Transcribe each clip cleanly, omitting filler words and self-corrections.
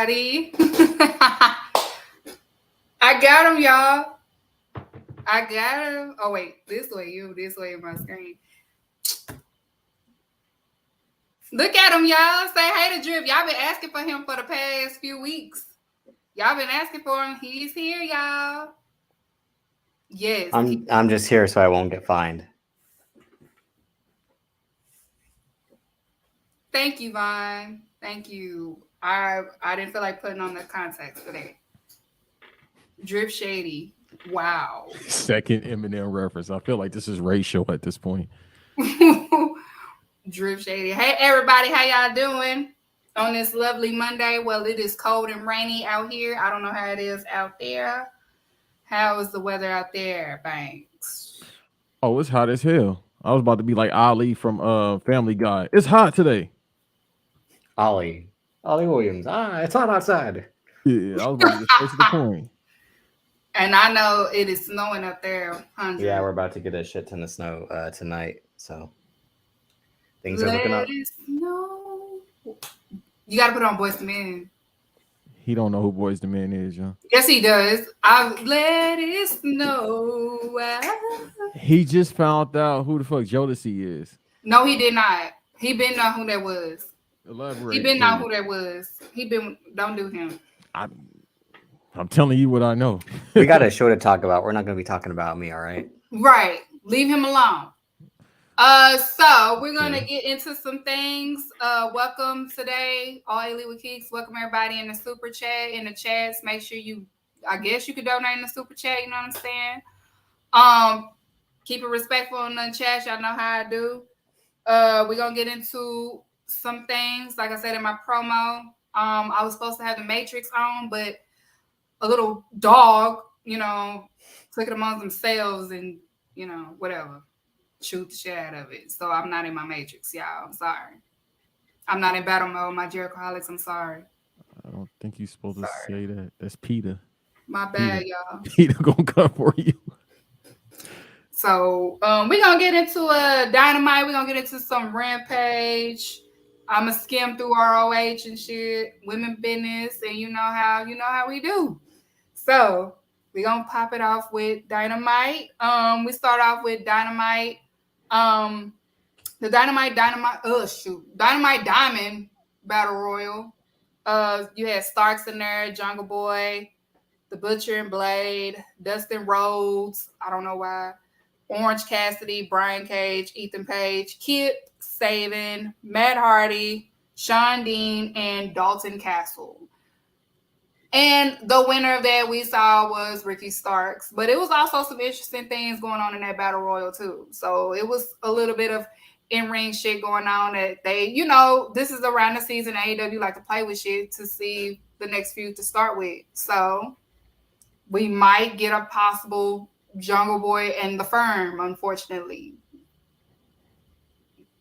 everybody. I got him, y'all. I got him. Oh, wait. This way in my screen. Look at him, y'all. Say hey to Drip. Y'all been asking for him for the past few weeks. Y'all been asking for him. He's here, y'all. Yes. I'm just here so I won't get fined. Thank you, Vaughn. Thank you. I didn't feel like putting on the contacts today. Drip Shady. Wow. Second Eminem reference. I feel like this is racial at this point. Drip Shady. Hey, everybody. How y'all doing on this lovely Monday? Well, it is cold and rainy out here. I don't know how it is out there. How is the weather out there, Banks? Oh, it's hot as hell. I was about to be like Ali from Family Guy. It's hot today. Ollie Williams. It's hot outside. Yeah, I was about to get straight to the point. And I know it is snowing up there. 100. Yeah, we're about to get a shit ton of snow tonight, so things are looking up. Snow. You got to put on Boyz II Men. He don't know who Boyz II Men is, John. Yes, he does. I let it snow. He just found out who the fuck Jodeci is. No, he did not. He been know who that was. Elaborate. He been know who that was. Don't do him. I'm telling you what I know. We got a show to talk about. We're not going to be talking about me, all right? Right. Leave him alone. So we're gonna get into some things. Welcome today, all Elite with Keeks. Welcome everybody in the super chat, in the chats. Make sure I guess you could donate in the super chat. You know what I'm saying? Keep it respectful in the chat. Y'all know how I do. We're gonna get into some things. Like I said in my promo, I was supposed to have the Matrix on, but a little dog, took it among themselves and whatever. Shoot the shit out of it. So I'm not in my Matrix, y'all. I'm sorry. I'm not in battle mode. My Jerichoholics, I'm sorry. I don't think you're supposed to say that. That's Peter. My bad, y'all. Peter gonna come for you. So we're gonna get into a Dynamite. We're gonna get into some Rampage. I'ma skim through ROH and shit, women business, and you know how we do. So we're gonna pop it off with Dynamite. We start off with Dynamite. The Dynamite Diamond Battle Royal. You had Starks in there, Jungle Boy, The Butcher and Blade, Dustin Rhodes, I don't know why, Orange Cassidy, Brian Cage, Ethan Page, Kip Saban, Matt Hardy, Shawn Dean, and Dalton Castle. And the winner of that we saw was Ricky Starks. But it was also some interesting things going on in that Battle Royal too. So it was a little bit of in-ring shit going on that they, this is around the season AEW like to play with shit to see the next feud to start with. So we might get a possible Jungle Boy and the Firm, unfortunately.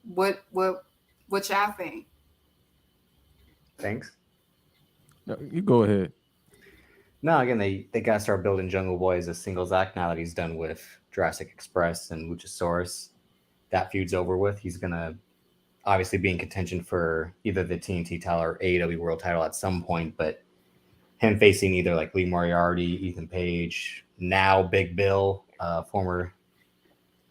What y'all think? Thanks. No, you go ahead. No, again, they got to start building Jungle Boy as a singles act now that he's done with Jurassic Express and Luchasaurus. That feud's over with. He's going to obviously be in contention for either the TNT title or AEW World title at some point, but him facing either like Lee Moriarty, Ethan Page, now Big Bill, former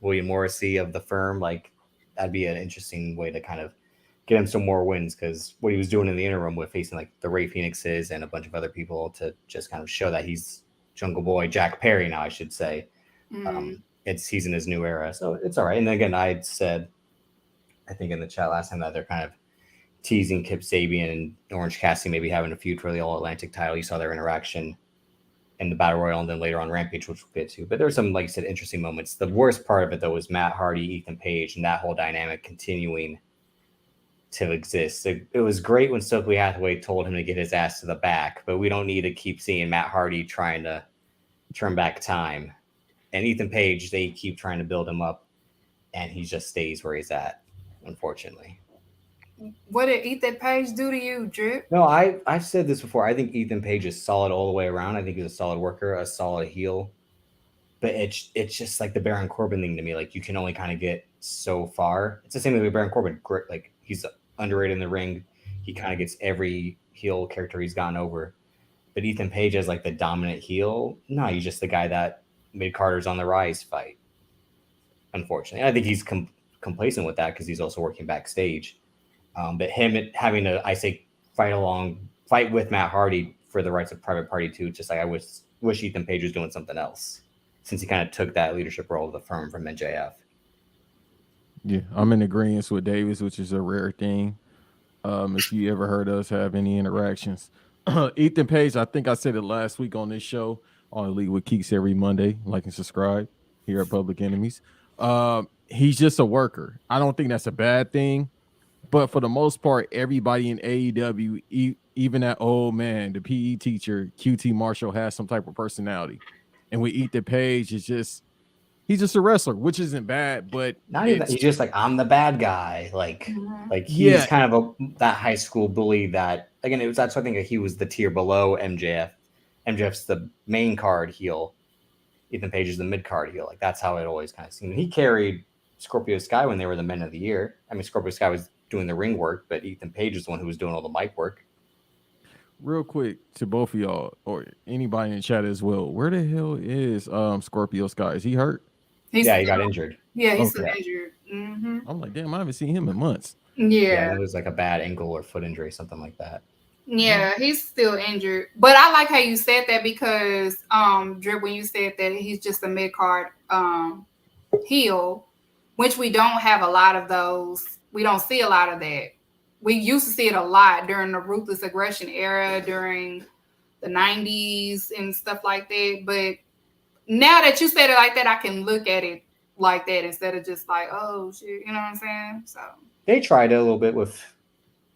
William Morrissey of the Firm, like that'd be an interesting way to kind of get him some more wins, because what he was doing in the interim with facing like the Ray Phoenixes and a bunch of other people to just kind of show that he's Jungle Boy, Jack Perry now, I should say. He's in his new era, so it's all right. And again, I said, I think in the chat last time, that they're kind of teasing Kip Sabian and Orange Cassidy maybe having a feud for the All Atlantic title. You saw their interaction in the Battle Royal and then later on Rampage, which we'll get to. But there's some, like I said, interesting moments. The worst part of it, though, was Matt Hardy, Ethan Page, and that whole dynamic continuing to exist. It was great when Stokely Hathaway told him to get his ass to the back, but we don't need to keep seeing Matt Hardy trying to turn back time. And Ethan Page, they keep trying to build him up, and he just stays where he's at, unfortunately. What did Ethan Page do to you, Drip? No, I've said this before. I think Ethan Page is solid all the way around. I think he's a solid worker, a solid heel. But it's just like the Baron Corbin thing to me. Like, you can only kind of get so far. It's the same thing with Baron Corbin. Like, he's underrated in the ring. He kind of gets every heel character he's gotten over. But Ethan Page as like the dominant heel, no, he's just the guy that mid Carter's on the rise fight. Unfortunately, I think he's complacent with that because he's also working backstage. But him having to, I say, fight with Matt Hardy for the rights of Private Party 2, just like I wish Ethan Page was doing something else, since he kind of took that leadership role of the firm from MJF. Yeah, I'm in agreement with Davis, which is a rare thing. If you ever heard us have any interactions, Ethan Page, I think I said it last week on this show on Elite with Keeks every Monday. Like and subscribe here at Public Enemies. He's just a worker. I don't think that's a bad thing, but for the most part, everybody in AEW, even that old man, the PE teacher, QT Marshall, has some type of personality. And with Ethan Page, he's just a wrestler, which isn't bad, but not even he's just like, I'm the bad guy. Like he's kind of that high school bully that, again, that's why I think he was the tier below MJF. MJF's the main card heel. Ethan Page is the mid card heel. Like that's how it always kind of seemed. He carried Scorpio Sky when they were the men of the year. I mean, Scorpio Sky was doing the ring work, but Ethan Page is the one who was doing all the mic work. Real quick to both of y'all or anybody in the chat as well, where the hell is Scorpio Sky? Is he hurt? He got injured. Yeah, he's still injured. Mm-hmm. I'm like, damn, I haven't seen him in months. Yeah, it was like a bad ankle or foot injury, something like that. Yeah, he's still injured. But I like how you said that because Drip, when you said that he's just a mid-card heel, which we don't have a lot of those. We don't see a lot of that. We used to see it a lot during the Ruthless Aggression era, during the 90s and stuff like that. But now that you said it like that, I can look at it like that instead of just like, oh, shit, you know what I'm saying? So they tried it a little bit with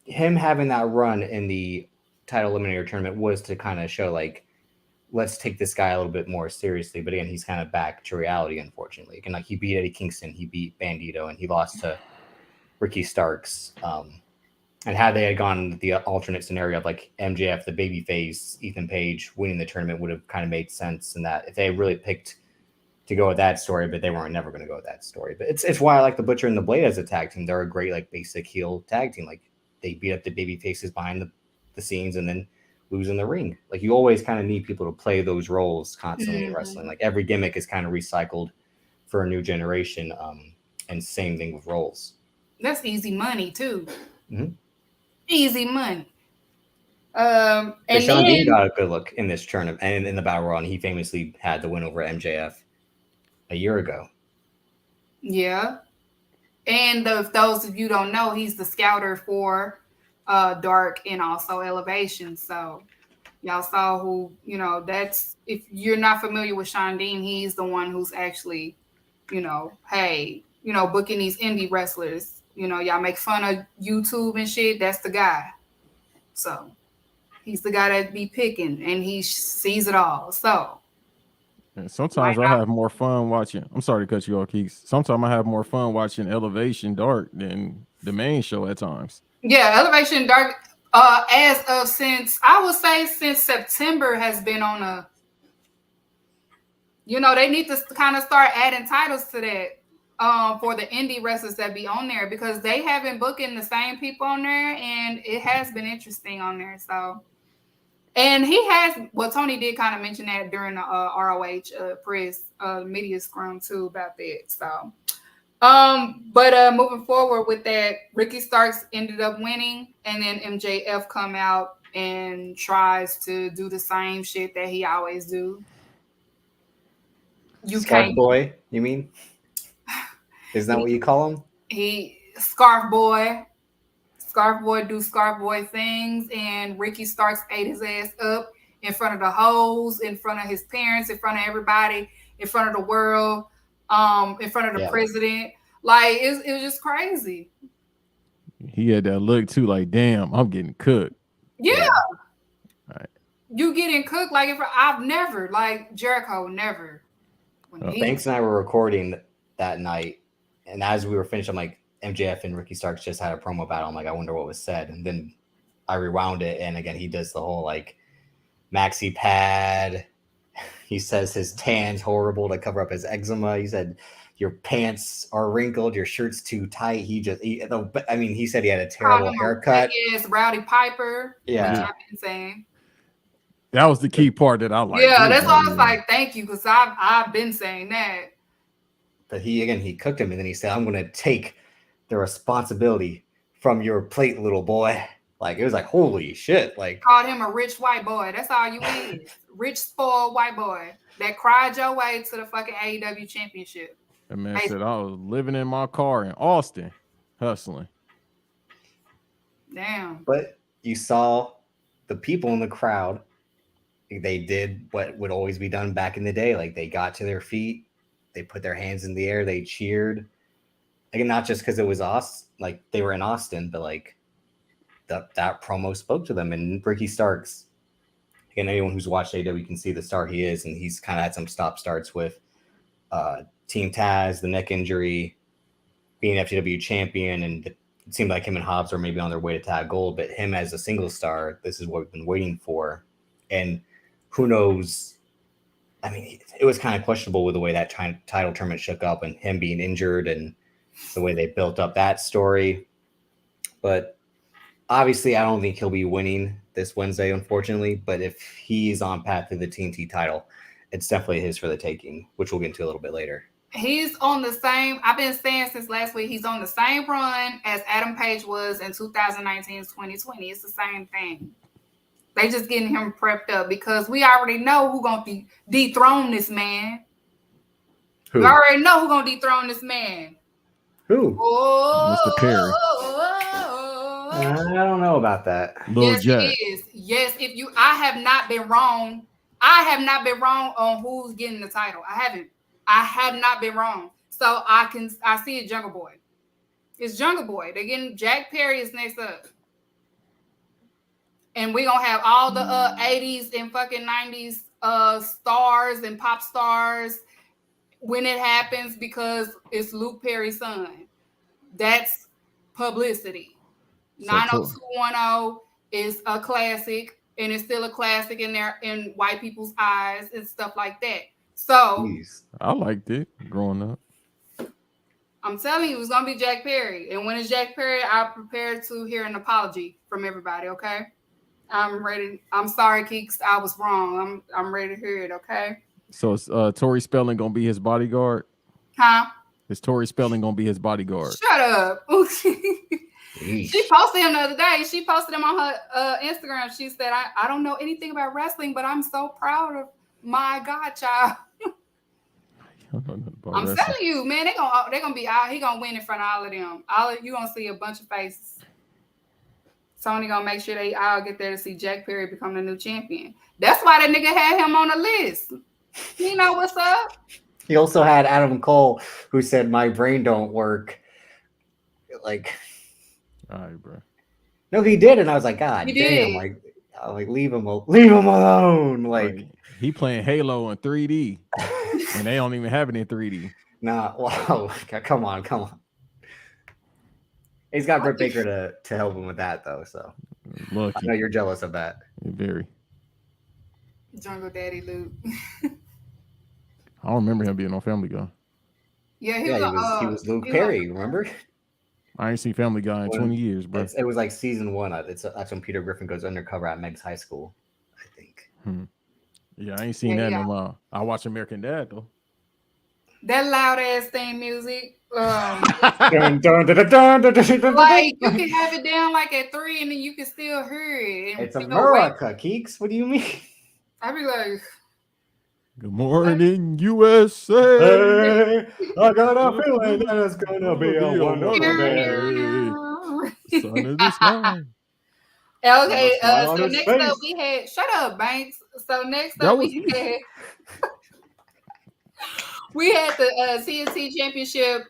him having that run in the title eliminator tournament was to kind of show like, let's take this guy a little bit more seriously. But again, he's kind of back to reality, unfortunately. And like he beat Eddie Kingston, he beat Bandito, and he lost to Ricky Starks. And had they had gone the alternate scenario of like MJF, the babyface, Ethan Page winning the tournament would have kind of made sense. And that if they really picked to go with that story, but they weren't never going to go with that story. But it's why I like the Butcher and the Blade as a tag team. They're a great like basic heel tag team. Like they beat up the baby faces behind the scenes and then lose in the ring. Like you always kind of need people to play those roles constantly in wrestling. Like every gimmick is kind of recycled for a new generation. And same thing with roles. That's easy money too. Mm-hmm. Easy money. And Sean Dean got a good look in this tournament and in the Battle Royal, and he famously had the win over MJF a year ago. Yeah. And if those of you don't know, he's the scouter for Dark and also Elevation. So y'all saw who, that's, if you're not familiar with Sean Dean, he's the one who's actually, booking these indie wrestlers. Y'all make fun of YouTube and shit. That's the guy. So he's the guy that be picking and he sees it all. So and sometimes I have more fun watching. I'm sorry to cut you off, Keeks. Sometimes I have more fun watching Elevation Dark than the main show at times. Yeah, Elevation Dark, since September has been on a, they need to kind of start adding titles to that for the indie wrestlers that be on there because they have been booking the same people on there and it has been interesting on there. So, and Tony did kind of mention that during the ROH press media scrum too about that. So, but moving forward with that, Ricky Starks ended up winning, and then MJF come out and tries to do the same shit that he always do. Scarf Boy, you mean? Isn't that what you call him? Scarf Boy do Scarf Boy things, and Ricky Starks ate his ass up in front of the hoes, in front of his parents, in front of everybody, in front of the world, in front of the president. Like it was just crazy. He had that look too, like, damn, I'm getting cooked. Yeah. All right. You getting cooked like I've never, like Jericho never. Banks and I were recording that night, and as we were finished, I'm like, MJF and Ricky Starks just had a promo battle. I'm like, I wonder what was said. And then I rewound it, and again, he does the whole like maxi pad. He says his tan's horrible to cover up his eczema. He said your pants are wrinkled, your shirt's too tight. He said he had a Called terrible him haircut. Yes, Rowdy Piper. Yeah. Which I've been saying. That was the key part that I liked. Yeah, that's why I was like, thank you, because I've been saying that. But he cooked him, and then he said, "I'm going to take the responsibility from your plate, little boy." Like, it was like, holy shit! Like, called him a rich white boy. That's all you is. Rich, spoiled white boy that cried your way to the fucking AEW championship. That man said, I was living in my car in Austin, hustling. Damn. But you saw the people in the crowd. They did what would always be done back in the day. Like, they got to their feet, they put their hands in the air, they cheered. Again, not just because it was Austin, like they were in Austin, but like that promo spoke to them. And Ricky Starks, again, anyone who's watched AEW can see the star he is, and he's kind of had some stop starts with Team Taz, the neck injury, being FTW champion, and it seemed like him and Hobbs are maybe on their way to tag gold. But him as a single star, this is what we've been waiting for. And who knows? I mean, it was kind of questionable with the way that title tournament shook up and him being injured and the way they built up that story. But obviously, I don't think he'll be winning this Wednesday, unfortunately. But if he's on path to the TNT title, it's definitely his for the taking, which we'll get into a little bit later. He's on the same, I've been saying since last week, he's on the same run as Adam Page was in 2019 2020. It's the same thing. They just getting him prepped up because we already know who's going to dethrone this man. Who? We already know who's going to dethrone this man. Who? Mr. Perry. I don't know about that. Yes, Jack. It is. Yes, I have not been wrong. I have not been wrong on who's getting the title. I haven't. I have not been wrong. So I see it, Jungle Boy. It's Jungle Boy. They're getting Jack Perry is next up. And we're going to have all the 80s and fucking 90s stars and pop stars when it happens because it's Luke Perry's son. That's publicity. 90210 is a classic, and it's still a classic in white people's eyes and stuff like that. So Jeez. I liked it growing up. I'm telling you, it's gonna be Jack Perry. And when it's Jack Perry, I'm prepared to hear an apology from everybody, okay? I'm ready. I'm sorry, Keeks. I was wrong. I'm ready to hear it, okay? So is Tori Spelling gonna be his bodyguard? Huh? Is Tori Spelling gonna be his bodyguard? Shut up. She posted him the other day. She posted him on her Instagram. She said, I don't know anything about wrestling, but I'm so proud of my godchild. I'm telling you, man, they're gonna be out. He gonna win in front of all of them. You gonna see a bunch of faces. Sony gonna make sure they all get there to see Jack Perry become the new champion. That's why that nigga had him on the list. You know what's up? He also had Adam Cole, who said, "My brain don't work." Like, all right, bro. No, he did, and I was like, God damn! Like, leave him alone. Like, he playing Halo in 3D, and they don't even have it in 3D. Nah, wow, come on. He's got Britt Baker to help him with that, though. So, look, I know you're jealous of that. Very. Jungle Daddy Luke. I don't remember him being on Family Guy. Yeah, he was Luke Perry. Remember? I ain't seen Family Guy in 20 years, bro. It was like season 1. That's when Peter Griffin goes undercover at Meg's high school, I think. Yeah, I ain't seen that in a while. I watch American Dad though. That loud ass theme music. Like you can have it down like at 3 and then you can still hear it. It's America, Keeks. What do you mean? I'd be like, good morning, USA. Hey, I got a feeling that it's gonna be a wonderful day. Sun of the sky. Okay, so next up we had shut up, Banks. So next up we had the TNT Championship,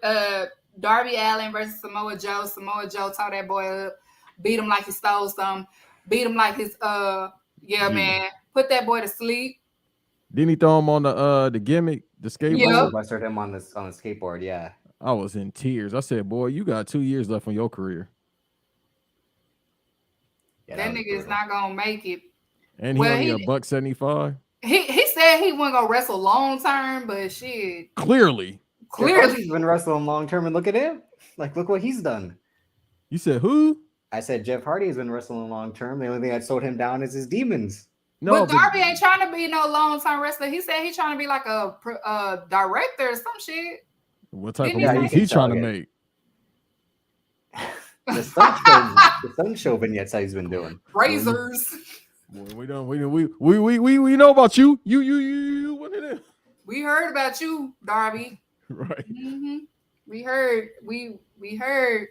Darby Allin versus Samoa Joe. Samoa Joe tore that boy up, beat him like he stole some, beat him like his man, put that boy to sleep. Didn't he throw him on the gimmick, the skateboard? Yeah, busted him on the skateboard. Yeah, I was in tears. I said, "Boy, you got 2 years left on your career." Yeah, that nigga is not gonna make it. And he only $175. He said he wasn't gonna wrestle long term, but shit. Clearly. Clearly. Hardy's been wrestling long term, and look at him. Like, look what he's done. You said who? I said Jeff Hardy has been wrestling long term. The only thing that slowed him down is his demons. No, but Darby ain't trying to be no long-time wrestler. He said he's trying to be like a director or some shit. What type Didn't of he movies say- he trying to make? The Sun Show vignettes that he's been doing. Razors. Boy, we know about you. You what it is? We heard about you, Darby. Right. Mm-hmm. We heard. We heard.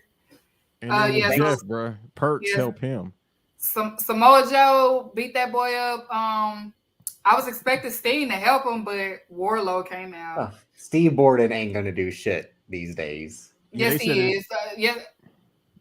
And then Yeah, Jeff, so- bro. Perks yes. help him. Samoa Joe beat that boy up. I was expecting Steen to help him, but Warlow came out. Oh, Steve Borden ain't gonna do shit these days. Yeah, Yes, they said he it- is. Yes.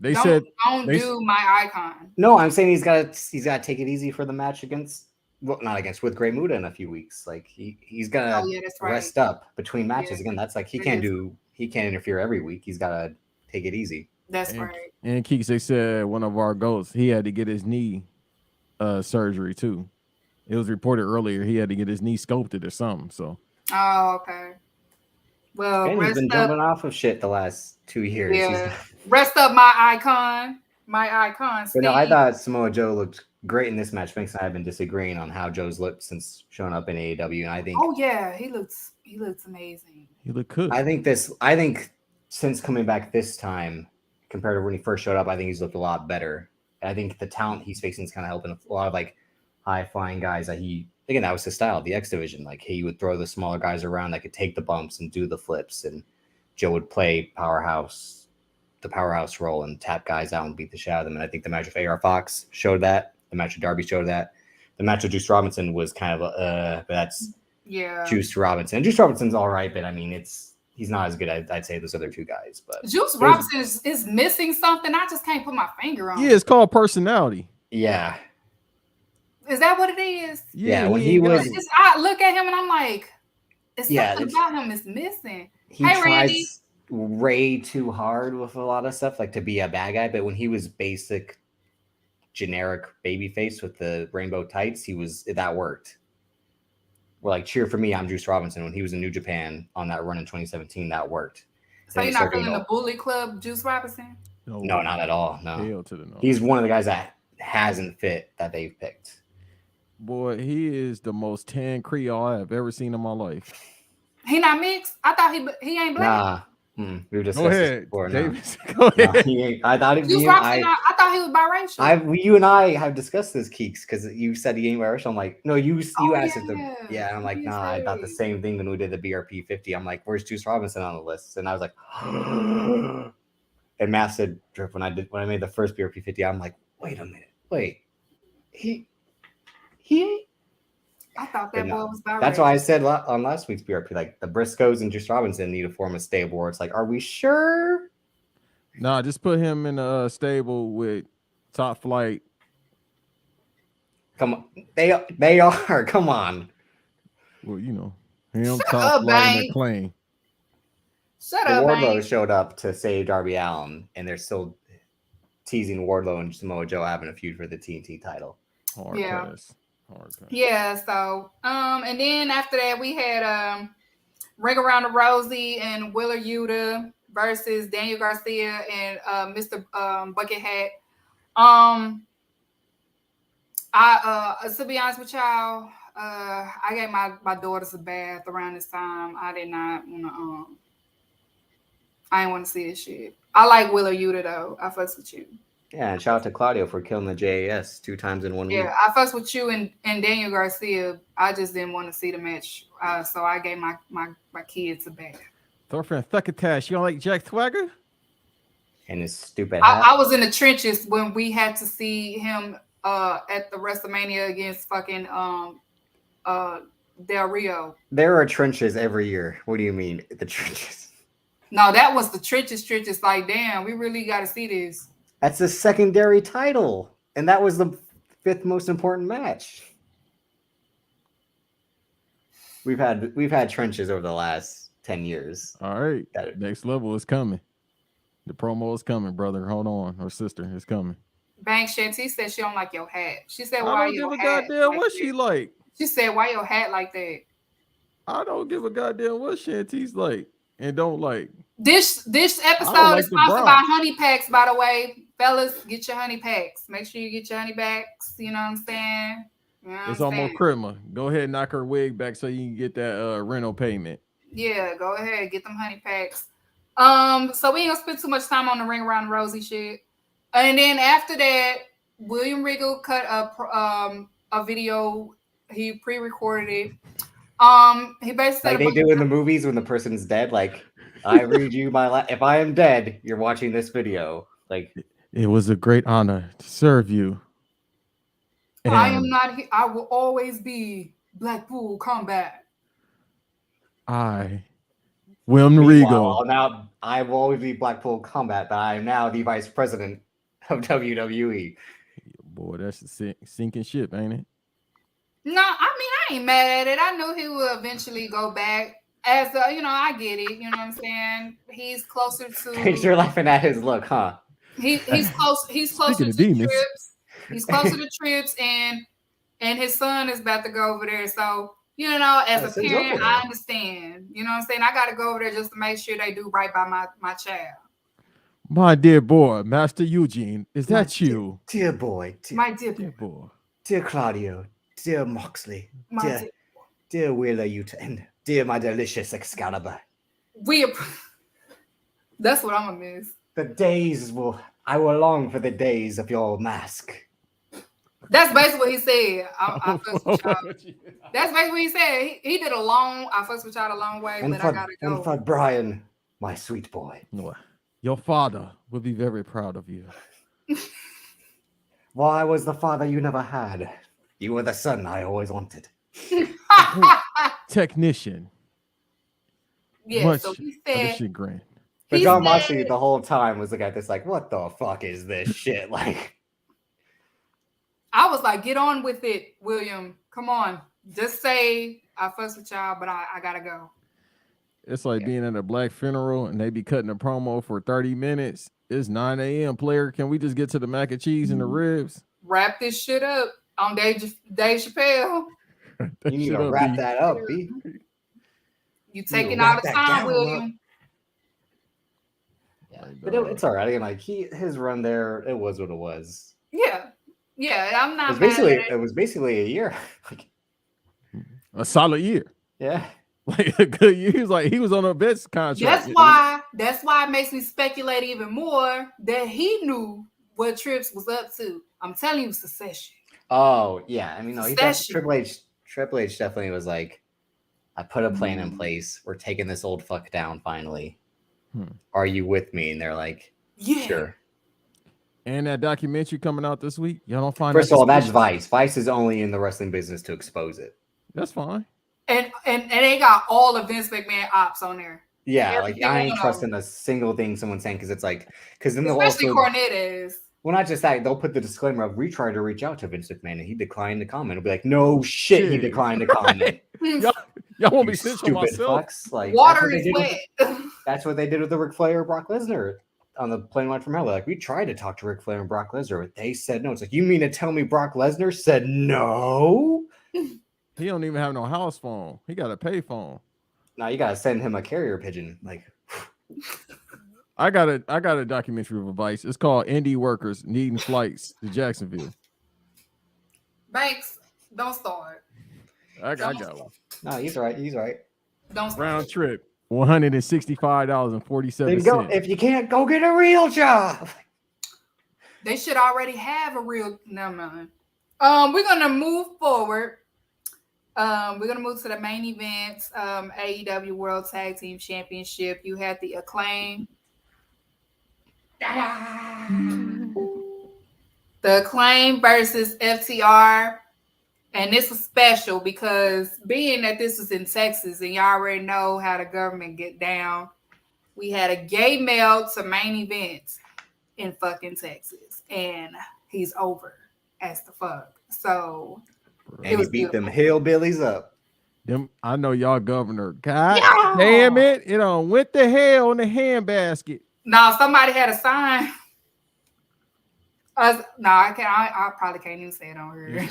They don't, said don't they- do my icon. No, I'm saying he's got to take it easy for the match against, well, not against, with Grey Muta in a few weeks. Like he's gonna Oh, yeah, that's right. rest up between matches Yeah. again. That's like he It can't is. interfere every week. He's gotta take it easy. That's and, right. and Keeks, they said one of our goats, he had to get his knee surgery too. It was reported earlier he had to get his knee sculpted or something. So Oh, okay. Well, And he's rest been up. jumping off of shit the last 2 years. Yeah. Rest up, my icon. My icon. But no, I Steve. thought Samoa Joe looked great in this match. Banks and I have been disagreeing on how Joe's looked since showing up in AEW, and I think Oh yeah, he looks amazing. he looked good. I think since coming back this time, compared to when he first showed up, I think he's looked a lot better. And I think the talent he's facing is kind of helping a lot of like high flying guys that that was his style, the X division. Like he would throw the smaller guys around that could take the bumps and do the flips, and Joe would play the powerhouse role and tap guys out and beat the shit out of them. And I think the match with AR Fox showed that. The match with Darby showed that. The match with Juice Robinson was kind of but that's Yeah. Juice Robinson. Juice Robinson's all right, but I mean, he's not as good as I'd say those other two guys. But Juice Robinson is missing something. I just can't put my finger on. Yeah, it's called personality. yeah, Is that what it is? Yeah, when he he ain't got- was- It's just, I look at him and I'm like, it's Yeah, something it's- about him is missing. he Hey, tries Randy. way too hard with a lot of stuff, like to be a bad guy. But when he was basic, generic babyface with the rainbow tights, that worked. Well, like cheer for me, I'm Juice Robinson. When he was in New Japan on that run in 2017, that worked. So Then you're it not started feeling going the Bully Club, Juice Robinson? No, not at all. No, Hell to the no. he's one of the guys that hasn't fit that they've picked. Boy, he is the most tan Creole I have ever seen in my life. He not mixed. I thought he ain't black. Nah, we were discussed Go this ahead, before. No. Davis. Go No, ahead. he ain't. I thought it. Juice Robinson. I thought he was biracial. You and I have discussed this, Keeks, because you said he ain't Irish. I'm like, no, you Oh, asked yeah. it. Yeah, I'm like, You nah, I thought the said. same thing when we did the BRP 50. I'm like, where's Juice Robinson on the list? And I was like, and Matt said, Drip, when I made the first BRP 50, I'm like, wait a minute, he ain't. I thought But that no, boy was biracial. That's why I said on last week's BRP, like the Briscoes and Juice Robinson need to form a stable where it's like, are we sure? Nah, just put him in a stable with Top Flight. Come on, they are. Come on. Well, you know, him, Shut Top up, Flight, and Bang. McLean. Shut The up, Wardlow man. showed up to save Darby Allin, and they're still teasing Wardlow and Samoa Joe having a feud for the TNT title. Hard Yeah. pass. Hard pass. Yeah, so and then after that we had Ring Around the Rosie and Willer Yuta versus Daniel Garcia and Mr. Bucket Hat. I to be honest with y'all, I gave my daughters a bath around this time. I did not want to I didn't want to see this shit. I like Willer Yuta though. I fucks with you. Yeah, and shout out to Claudio for killing the JAS 2 times in 1 week. Yeah, I fucks with you and Daniel Garcia. I just didn't want to see the match. So I gave my kids a bath. Thorfinn Thuckatash. You don't like Jack Swagger? And his stupid hat. I was in the trenches when we had to see him at the WrestleMania against fucking Del Rio. There are trenches every year. What do you mean, the trenches? No, that was the trenches. Like, damn, we really got to see this. That's a secondary title, and that was the 5th most important match. We've had trenches over the last 10 years. All right. Got it. Next level is coming. The promo is coming, brother. Hold on. Or sister is coming. Bang Shanty said she don't like your hat. She said, I why don't give your a hat goddamn like what that? she like. She said, why your hat like that? I don't give a goddamn what Shanty's like. and don't like. This episode like is the sponsored bra. by Honey Packs, by the way. Fellas, get your Honey Packs. Make sure you get your Honey Packs. You know what I'm saying? You know what It's I'm almost saying? Christmas. Go ahead and knock her wig back so you can get that rental payment. Yeah, go ahead, get them Honey Packs. So we ain't gonna spend too much time on the Ring Around the Rosie shit. And then after that, William Regal cut a video. He pre-recorded it. He basically Like they do in the movies when the person's dead. Like, I read you my life. If I am dead, you're watching this video. Like, It was a great honor to serve you. I am not here. I will always be Blackpool Combat. I, William meanwhile, Regal. now I will always be Blackpool Combat, but I am now the vice president of WWE. Boy, that's a sinking ship, ain't it? No, I mean, I ain't mad at it. I knew he would eventually go back. As I get it. You know what I'm saying? He's closer to. You're laughing at his look, huh? He's close. He's closer to Trips. He's closer to Trips, and his son is about to go over there. So as a parent, I understand. You know what I'm saying? I got to go over there just to make sure they do right by my child. My dear boy, Master Eugene, is that you? Dear boy, my dear boy, dear Claudio, dear Moxley, dear Wheeler Utah, dear my delicious Excalibur. That's what I'm gonna miss. I will long for the days of your mask. That's basically what he said. I fucks with y'all. That's basically what he said. He did I fucks with y'all a long way, but I gotta go. And for Brian, my sweet boy. Your father will be very proud of you. Well, I was the father you never had. You were the son I always wanted. Technician. Yeah, so he said. But John Moxley the whole time was looking at this like, what the fuck is this shit? Like, I was like, get on with it, William. Come on. Just say I fuss with y'all, but I gotta go. It's like being at a black funeral and they be cutting a promo for 30 minutes. It's 9 a.m. player. Can we just get to the mac and cheese and the ribs? Wrap this shit up on Dave Chappelle. You need to wrap that up, B. You taking all the time, William. Yeah, but it's all right. Again, like his run there, it was what it was. Yeah, I'm not. It was basically a year, like a solid year. Yeah, like a good year. He was on a best contract. That's why it makes me speculate even more that he knew what Trips was up to. I'm telling you, succession. Oh yeah, I mean, no, Triple H definitely was like, I put a plan in place. We're taking this old fuck down finally. Are you with me? And they're like, yeah, sure. And that documentary coming out this week, y'all don't find. First of all, that's Vice. Vice is only in the wrestling business to expose it. That's fine. And they got all of Vince McMahon ops on there. Yeah, like I ain't trusting a single thing someone's saying because then they'll especially Cornette is. Well, not just that, they'll put the disclaimer of we tried to reach out to Vince McMahon and he declined to comment. It'll be like, no shit, he declined to comment. Y'all won't be stupid fucks. Like water is wet. That's what they did with the Ric Flair Brock Lesnar on the plane ride from LA. Like, we tried to talk to Ric Flair and Brock Lesnar, but they said no. It's like, you mean to tell me Brock Lesnar said no? He don't even have no house phone. He got a pay phone. Now you gotta send him a carrier pigeon. Like, I got a documentary of Vice. It's called Indie Workers Needing Flights to Jacksonville. Banks, don't start. I got one. No, he's right. Don't start. Round trip. $165.47. There you go. If you can't, go get a real job. They should already have a real. Never mind. We're gonna move forward. We're gonna move to the main event. AEW World Tag Team Championship. You had the Acclaim. The Acclaim versus FTR. And this is special because being that this is in Texas and y'all already know how the government get down, we had a gay male to main event in fucking Texas. And he's over as the fuck. So and he beat them hillbillies up. I know y'all governor. God damn it. It went to hell in the handbasket. No, somebody had a sign. I probably can't even say it on here.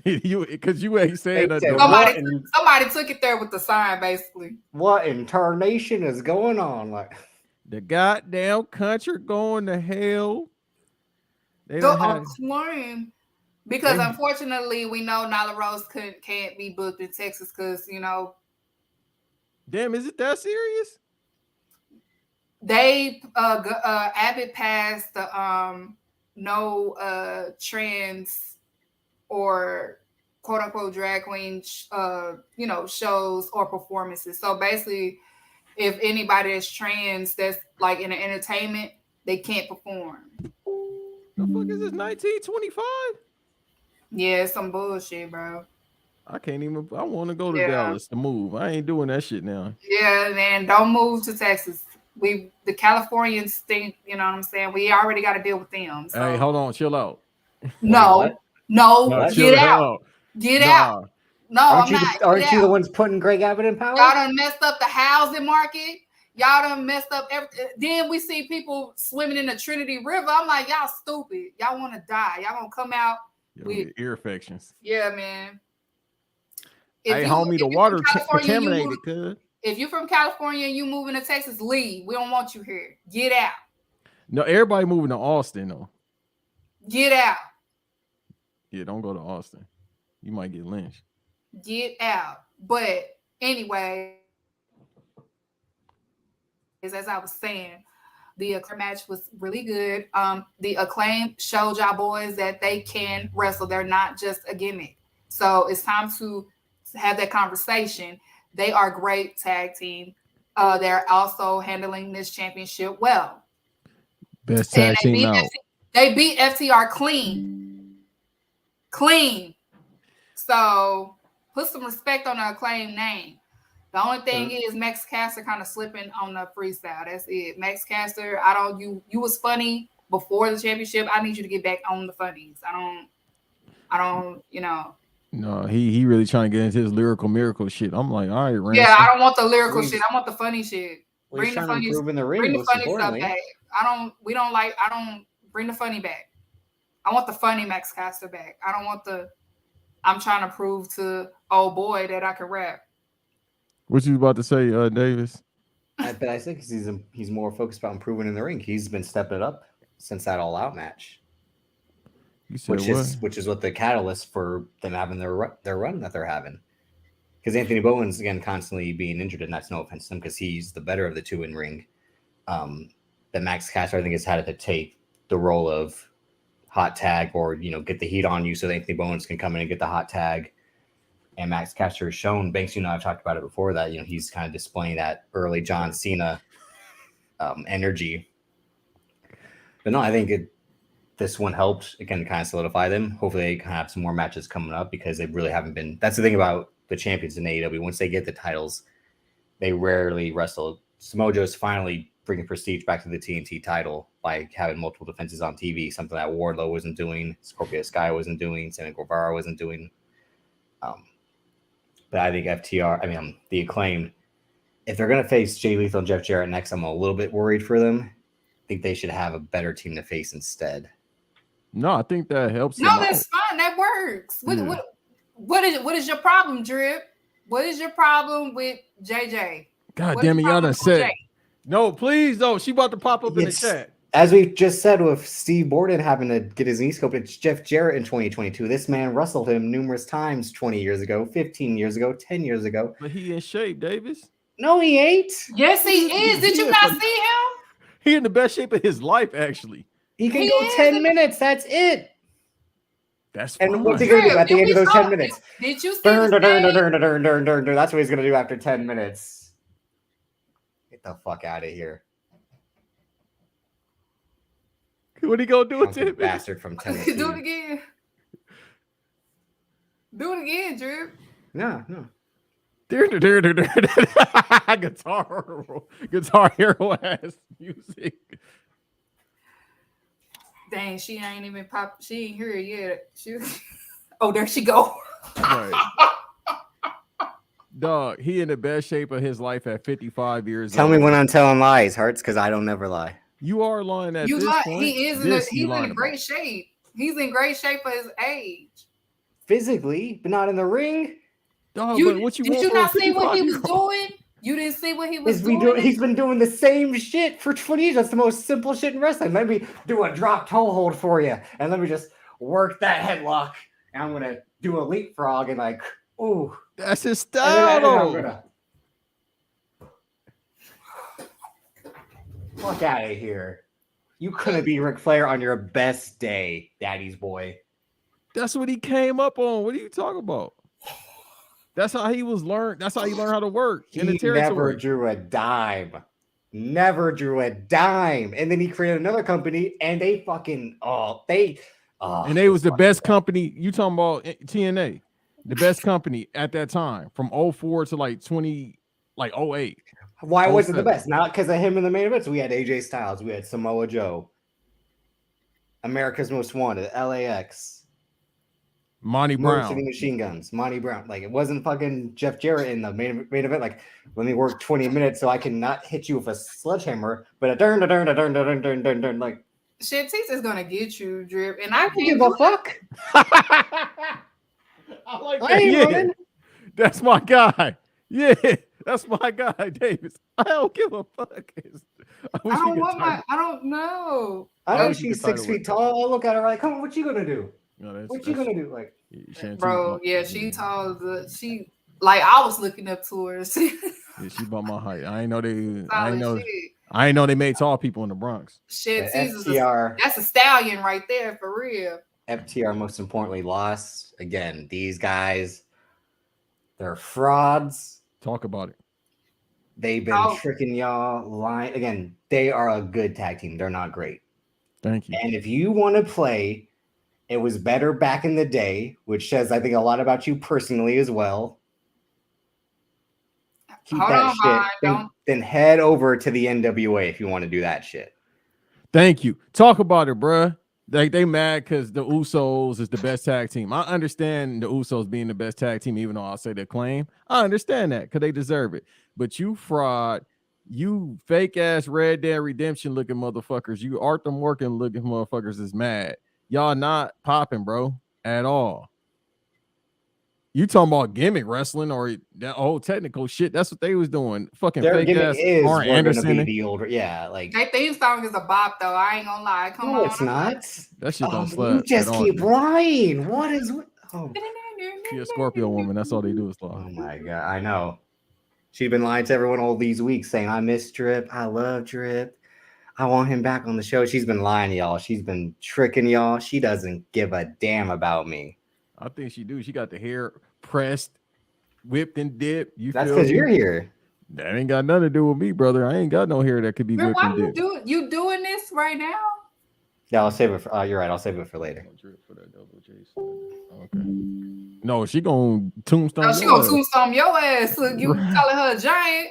Because you ain't saying They that. said, Somebody took it there with the sign, basically. What in tarnation is going on? Like The goddamn country going to hell. They The don't have. claim. Because unfortunately, we know Nyla Rose can't be booked in Texas because, Damn, is it that serious? they Abbott passed the no trans or quote unquote drag queen shows or performances. So basically, if anybody is trans that's like in the entertainment, they can't perform. The fuck is this 1925? Yeah, it's some bullshit, bro. I can't even. I want to go to Dallas to move. I ain't doing that shit now. Yeah, man, don't move to Texas. The Californians think, you know what I'm saying? We already got to deal with them. So. Hey, hold on, chill out. No, get out. Get out. No, I'm not. Aren't you the ones putting Greg Abbott in power? Y'all done messed up the housing market. Y'all done messed up everything. Then we see people swimming in the Trinity River. I'm like, y'all stupid. Y'all want to die. Y'all gonna come out with ear infections. Yeah, man. Hey, homie, the water contaminated, cuz. If you're from California and you moving to Texas, leave. We don't want you here. Get out. No, everybody moving to Austin, though. Get out. Yeah, don't go to Austin. You might get lynched. Get out. But anyway, as I was saying, the match was really good. The Acclaim showed y'all boys that they can wrestle. They're not just a gimmick. So it's time to have that conversation. They are a great tag team. They're also handling this championship well. Best tag team out. They beat FTR clean. So put some respect on the Acclaim name. The only thing is Max Caster kind of slipping on the freestyle. That's it. Max Caster, you was funny before the championship. I need you to get back on the funnies. I don't. No, he really trying to get into his lyrical miracle shit. I'm like, all right, Ransom. Yeah, I don't want the lyrical shit. I want the funny shit. Bring the funny stuff back. Bring the funny back. I want the funny Max Caster back. I don't want I'm trying to prove to old boy that I can rap. What you about to say, Davis? But I think he's more focused about improving in the ring. He's been stepping it up since that All Out match. Which is what the catalyst for them having their run that they're having. Because Anthony Bowen's again constantly being injured, and that's no offense to him because he's the better of the two in ring. That Max Caster, I think, has had to take the role of hot tag or get the heat on you so that Anthony Bowens can come in and get the hot tag. And Max Caster has shown, Banks, I've talked about it before, that he's kind of displaying that early John Cena energy. But no, I think this one helped again kind of solidify them. Hopefully they can have some more matches coming up because they really haven't been. That's the thing about the champions in AEW. Once they get the titles, they rarely wrestle. Samoa Joe's finally bringing prestige back to the TNT title by having multiple defenses on TV, something that Wardlow wasn't doing, Scorpio Sky wasn't doing, Sammy Guevara wasn't doing. But I think the Acclaim, if they're going to face Jay Lethal and Jeff Jarrett next, I'm a little bit worried for them. I think they should have a better team to face instead. No, I think that helps. No, that's fine. That works. What is your problem, Drip? What is your problem with JJ? God damn it, y'all done said. No, please, no. She about to pop up in the chat. As we just said, with Steve Borden having to get his knee scoped, it's Jeff Jarrett in 2022. This man wrestled him numerous times 20 years ago, 15 years ago, 10 years ago. But he in shape, Davis. No, he ain't. Yes, he is. Did you not see him? He in the best shape of his life, actually. He can go 10 minutes. That's it. That's fine. And what's he going to do at the end of those 10 minutes? Did you see That's what he's going to do after 10 minutes. Get the fuck out of here. What he going to do with 10 minutes? Bastard from Tennessee. Do it again. Do it again, Drew. No. Guitar hero ass music. Dang, she ain't even pop. She ain't here yet. There she go. Right. Dog, he in the best shape of his life at 55 years old. Tell me when I'm telling lies, Hearts, because I don't never lie. You are lying at this point. He is he's in great shape. He's in great shape for his age. physically, but not in the ring. Dog, You but what you did want you for a not see what he 55 was doing? You didn't see what he was He's doing? been doing the same shit for 20 years. That's the most simple shit in wrestling. Let me do a drop toe hold for you, and let me just work that headlock. And I'm gonna do a leapfrog and like, ooh, That's his and style, then I'm though. gonna fuck out of here. You couldn't be Ric Flair on your best day, Daddy's boy. That's what he came up on. What are you talking about? That's how he was learned. That's how he learned how to work in the He never territory. drew a dime. Never drew a dime. And then he created another company and they fucking And they was the best company. You talking about TNA, the best company at that time from 04 to like 08. Why was it the 07. best? Not because of him in the main events. We had AJ Styles, we had Samoa Joe, America's Most Wanted, LAX, Monty Motor City Brown. Machine Guns, Monty Brown. Like it wasn't fucking Jeff Jarrett in the main event. Like, let me work 20 minutes so I can not hit you with a sledgehammer, but a turn, like Shit, Teeks is gonna get you, Drip, and I I can't give do a fuck. I like I that. ain't Yeah, running. that's my guy. Yeah, that's my guy, Davis. I don't give a fuck. I don't want my. I don't know. I know wish you she's could title 6 feet it. tall. I'll look at her like, come on, what you gonna do? No, What you gonna do? Like, Bro, yeah, she tall. She like I was looking up to her. Yeah, she about my height. I ain't know they. Solid shit. I ain't know they made tall people in the Bronx. Shit, FTR. That's a stallion right there for real. FTR, most importantly, lost. Again, these guys, they're frauds. Talk about it. They've been tricking y'all. Lying. Again, they are a good tag team. They're not great. Thank you. And if you want to play, it was better back in the day, which says, I think, a lot about you personally as well. Keep that shit. Then head over to the NWA if you want to do that shit. Thank you. Talk about it, bruh. They mad because the Usos is the best tag team. I understand the Usos being the best tag team, even though I'll say they claim. I understand that because they deserve it. But you fraud, you fake ass Red Dead Redemption looking motherfuckers, you Arthur Morgan looking motherfuckers is mad. Y'all not popping, bro, at all. You talking about gimmick wrestling or that old technical shit? That's what they was doing. Fucking their fake gimmick ass is Arn Anderson. Be the older, yeah. Like that theme song is a bop, though. I ain't gonna lie. Come on, it's not. That shit don't slap. You just keep lying. What is? Oh, she a Scorpio woman. That's all they do is lie. Oh my god, I know. She's been lying to everyone all these weeks, saying I miss Drip, I love Drip, I want him back on the show. She's been lying to y'all. She's been tricking y'all. She doesn't give a damn about me. I think she do. She got the hair pressed, whipped and dipped. That's because you're here. That ain't got nothing to do with me, brother. I ain't got no hair that could be whipped and dipped. You doing this right now? Yeah, I'll save it for you're right, I'll save it for later. Okay. No, she gonna tombstone. No, she gonna tombstone your ass. Look, you telling her a giant.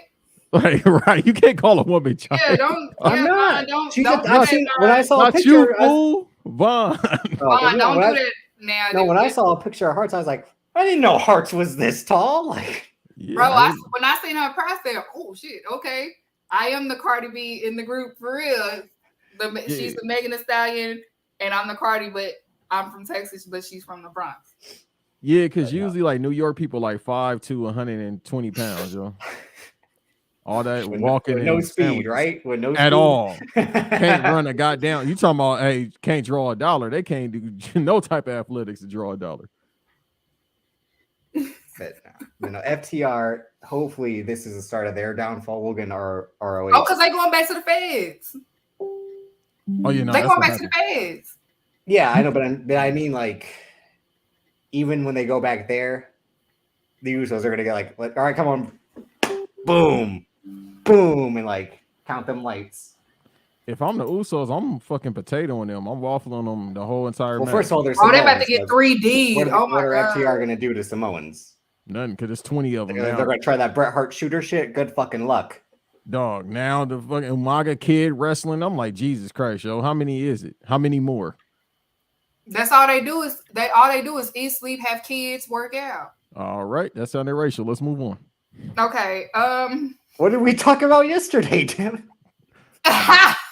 Like, right, you can't call a woman giant. Yeah, don't. I'm not. Don't. When I saw a picture, you, fool. Vaughn. Vaughn, don't do that now. No, when I saw a picture of Hearts, I was like, I didn't know Hearts was this tall. Like, yeah, bro, when I seen her press there, oh shit, okay, I am the Cardi B in the group for real. She's the Megan Thee Stallion, and I'm the Cardi, but I'm from Texas, but she's from the Bronx. Yeah, because usually like New York people like 5'2", 120 pounds, yo. All that walking with no and speed, sandwiches. right? With no at speed. all. Can't run a goddamn. You talking about, hey, can't draw a dollar. They can't do no type of athletics to draw a dollar. But no, FTR, hopefully this is the start of their downfall. We'll get an ROH. Oh, because they going back to the feds. Oh, you know, they going back to the feds. Yeah, I know, but I mean, like, even when they go back there, the Usos are gonna get like, all right, come on, boom, boom, and like count them lights. If I'm the Usos, I'm fucking potatoing them. I'm waffling them the whole entire match. First of all, they're they about to get 3D. What are FTR gonna do to Samoans? Nothing, because there's 20 of them. They're gonna try that Bret Hart shooter shit. Good fucking luck. Dog, now the fucking Umaga kid wrestling. I'm like, Jesus Christ, yo. How many is it? How many more? That's all they do is eat, sleep, have kids, work out. All right, that sounded racial. Let's move on. Okay. What did we talk about yesterday, Tim? I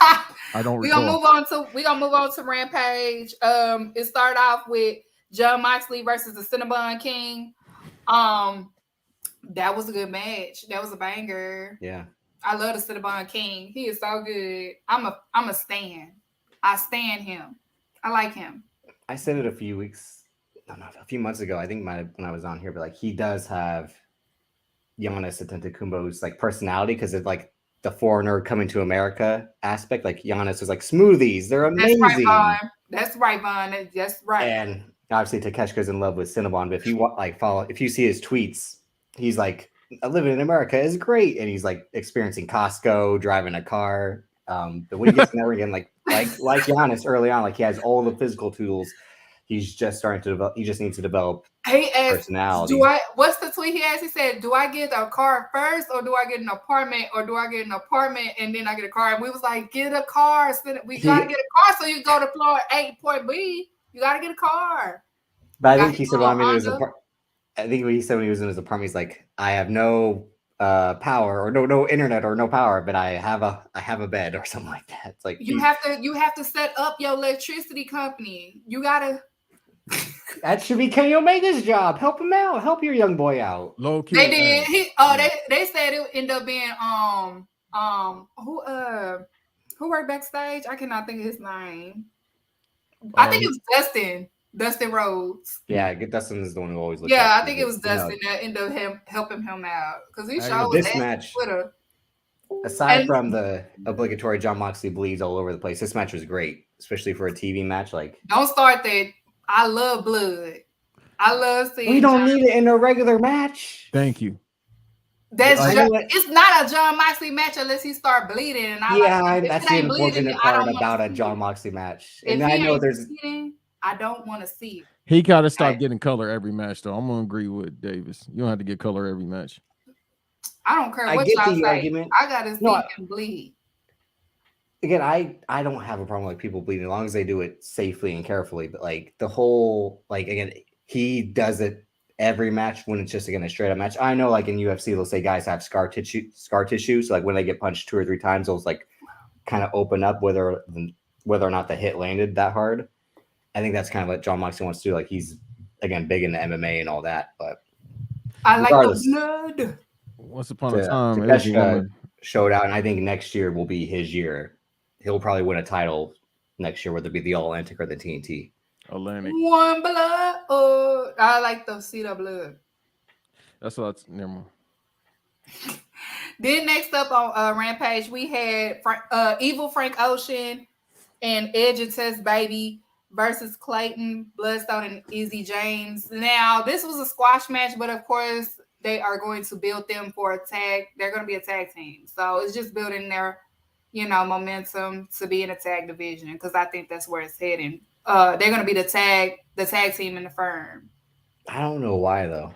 don't. We're gonna move on to Rampage. It started off with John Moxley versus the Cinnabon King. That was a good match. That was a banger. Yeah. I love the Cinnabon King. He is so good. I'm a stan. I stan him. I like him. I said it a few months ago. I think when I was on here, but like he does have Giannis Antetokounmpo's like personality because it's like the foreigner coming to America aspect. Like Giannis is like smoothies, they're amazing. That's right, Vaughn. That's right, Vaughn. That's right. And obviously Takeshka's in love with Cinnabon, but if you see his tweets, he's like, living in America is great, and he's like experiencing Costco, driving a car. But when he gets in there again, like Giannis early on, like he has all the physical tools. He's just starting to develop. He just needs to develop personality. What's the tweet he asked? He said, "Do I get a car first, or do I get an apartment, or do I get an apartment and then I get a car?" And we was like, "Get a car. We gotta get a car so you go to floor A, point B. You gotta get a car." But I think he said, "Well, I'm in his apartment." I think what he said when he was in his apartment, he's like, "I have no power or no internet or no power, but I have a bed or something like that." It's like you have to set up your electricity company. You gotta. That should be Kenny Omega's job. Help him out. Help your young boy out. Low key. They did. They said it ended up being who worked backstage? I cannot think of his name. I think it was Dustin Rhodes. Yeah, Dustin is the one who always looks. Yeah, I think it was Dustin that ended up helping him out because he showed this match. Twitter. Aside from the obligatory John Moxley bleeds all over the place, this match was great, especially for a TV match. Like, don't start that. I love blood. I love seeing. We don't need it in a regular match. Thank you. It's not a John Moxley match unless he start bleeding. And that's the unfortunate part about a John Moxley match. And I know there's. Bleeding, I don't want to see it. He gotta stop getting color every match, though. I'm gonna agree with Davis. You don't have to get color every match. I don't care what y'all say. Argument. I gotta see him bleed. Again, I don't have a problem with people bleeding as long as they do it safely and carefully. But like the whole again, he does it every match when it's just again a straight up match. I know like in UFC they'll say guys have scar tissue. So like when they get punched 2 or 3 times, those like kind of open up whether or not the hit landed that hard. I think that's kind of what John Moxley wants to do. Like he's again big into MMA and all that, but I like the blood. Once upon a time, showed out, and I think next year will be his year. He'll probably win a title next year, whether it be the All Atlantic or the TNT. Atlantic. One blood. Oh, I like to see the blood. That's what. Never mind. Then next up on Rampage, we had Evil Frank Ocean and Edge and Test Baby versus Clayton, Bloodstone, and Izzy James. Now, this was a squash match, but of course, they are going to build them for a tag. They're going to be a tag team. So it's just building their, momentum to be in a tag division because I think that's where it's heading. They're going to be the tag team in the firm. I don't know why though.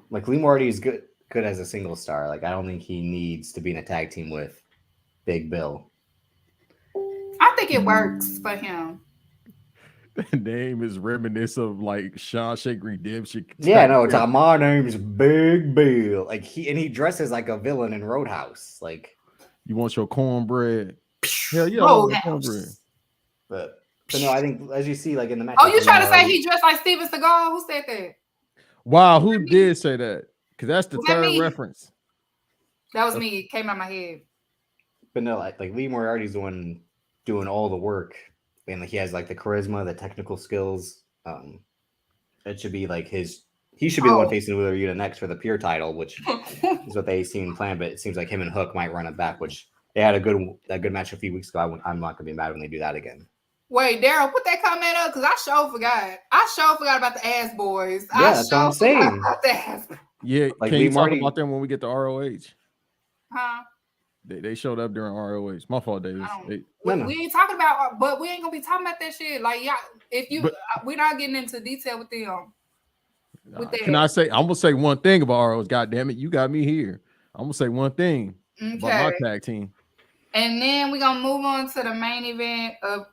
Like Lee Moriarty is good as a single star. Like I don't think he needs to be in a tag team with Big Bill. I think it works for him. The name is reminiscent of like Shawshank Redemption. Yeah, no, it's my name's Big Bill. Like he dresses like a villain in Roadhouse. Like you want your cornbread? Hell yeah, cornbread. But no, I think as you see, like in the match. Oh, you trying to say he dressed like Steven Seagal? Who said that? Wow, who did say that? Because that's the third reference. That was me. It came out my head. But no, like Lee Moriarty's the one doing all the work. And like he has like the charisma, the technical skills. It should be like he should be the one facing Wheeler Yuta next for the pure title, which is what they seem planned. But it seems like him and Hook might run it back, which they had a good match a few weeks ago. I'm not gonna be mad when they do that again. Wait, Daryl, put that comment up because I sure forgot about the Ass Boys. Yeah, that's what I'm saying. Yeah, like can you talk about them when we get to ROH? Huh? They showed up during ROH. My fault, Davis. We ain't talking about, but we ain't gonna be talking about that shit. Like, yeah, we're not getting into detail with them. Can I say? I'm gonna say one thing about ROH. God damn it, you got me here. I'm gonna say one thing about my tag team. And then we're gonna move on to the main event of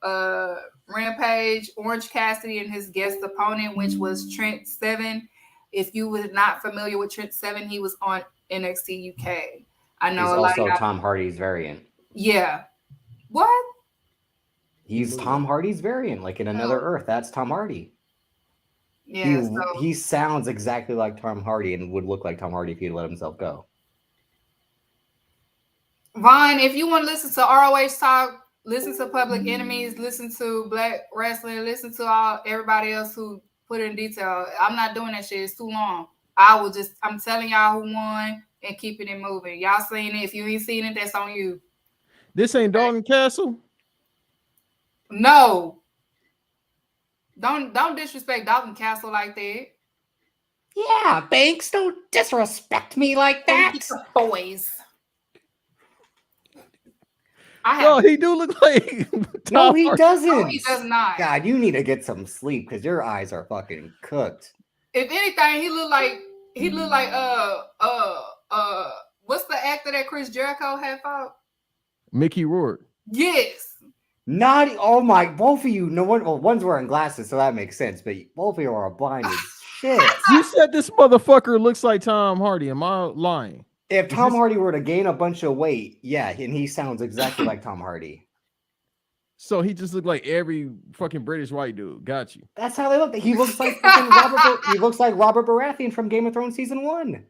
Rampage, Orange Cassidy and his guest opponent, which was Trent Seven. If you were not familiar with Trent Seven, he was on NXT UK. I know he's also Tom Hardy's variant. Yeah. What? He's Tom Hardy's variant, like in Another Earth. That's Tom Hardy. Yeah, so He sounds exactly like Tom Hardy and would look like Tom Hardy if he'd let himself go. Vaughn, if you want to listen to ROH talk, listen to Public Enemies, listen to Black Wrestling, listen to everybody else who put in detail. I'm not doing that shit. It's too long. I'm telling y'all who won and keeping it moving. Y'all seen it. If you ain't seen it, that's on you. This ain't Dalton Castle. No. Don't disrespect Dalton Castle like that. Yeah, Banks, don't disrespect me like that. Boys. No, he do look like No, he doesn't. No, he does not. God, you need to get some sleep because your eyes are fucking cooked. If anything, he look like what's the actor that Chris Jericho had fought? Mickey Rourke. Yes. Not oh my, both of you. No one. Well, one's wearing glasses, so that makes sense. But both of you are blind as shit. You said this motherfucker looks like Tom Hardy. Am I lying? If Tom Hardy were to gain a bunch of weight, yeah, and he sounds exactly like Tom Hardy. So he just looked like every fucking British white dude. Got you. That's how they look. He looks like fucking he looks like Robert Baratheon from Game of Thrones season 1.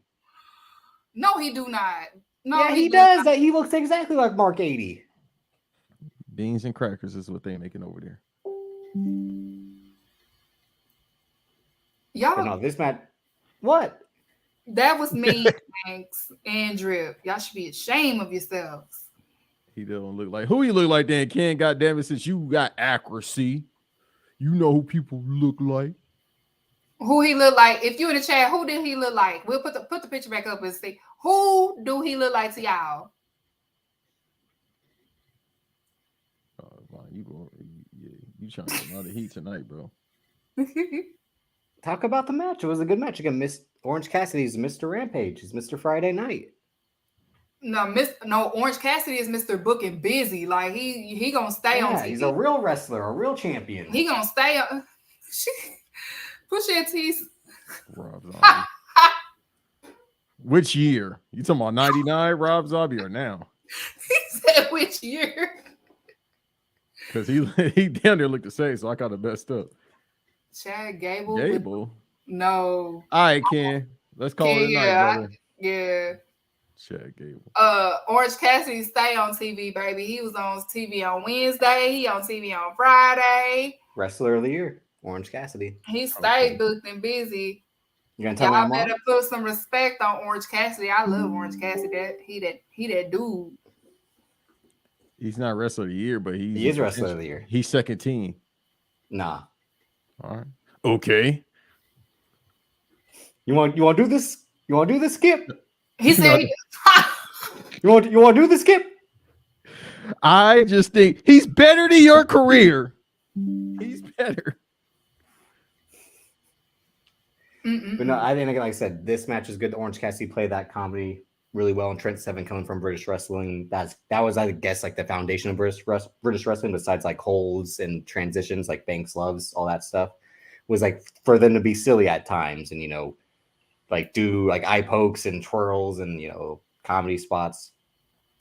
No, he do not. No, yeah, he does. That he looks exactly like Mark 80. Beans and crackers is what they making over there. Y'all. But no, this match. What? That was me, Hanks, and Drip. Y'all should be ashamed of yourselves. He don't look like who you look like then, Ken. Goddamn it, since you got accuracy, you know who people look like. Who he look like? If you in the chat, who did he look like? We'll put the picture back up and see. Who do he look like to y'all? You trying to get a lot of heat tonight, bro. Talk about the match. It was a good match. Again, Orange Cassidy's Mr. Rampage. He's Mr. Friday Night. No, Orange Cassidy is Mr. Booking Busy. Like he gonna stay on TV. He's a real wrestler, a real champion. He gonna stay on. Push your teeth. Rob Zombie. Which year? You talking about 99 Rob Zombie or now? He said which year? Because he down there looked the same, so I got the best up. Chad Gable. Gable? No. All right, Ken. Let's call it a night, brother. Yeah. Chad Gable. Orange Cassidy stay on TV, baby. He was on TV on Wednesday. He on TV on Friday. Wrestler of the Year, Orange Cassidy. He stayed booked and busy. You gonna tell Y'all better put some respect on Orange Cassidy. I love Orange Cassidy. He that dude. He's not Wrestler of the Year, but he is Wrestler of the Year. He's second team. Nah. All right. Okay. You want to do this? You want to do this, Skip? He said. You want to do this, Skip? I just think he's better than your career. He's better. But no, I think, like I said, this match is good. Orange Cassidy played that comedy really well, and Trent Seven coming from British wrestling. That was, I guess, like the foundation of British wrestling. Besides like holds and transitions, like Banks loves all that stuff, was like for them to be silly at times, and like do like eye pokes and twirls and comedy spots.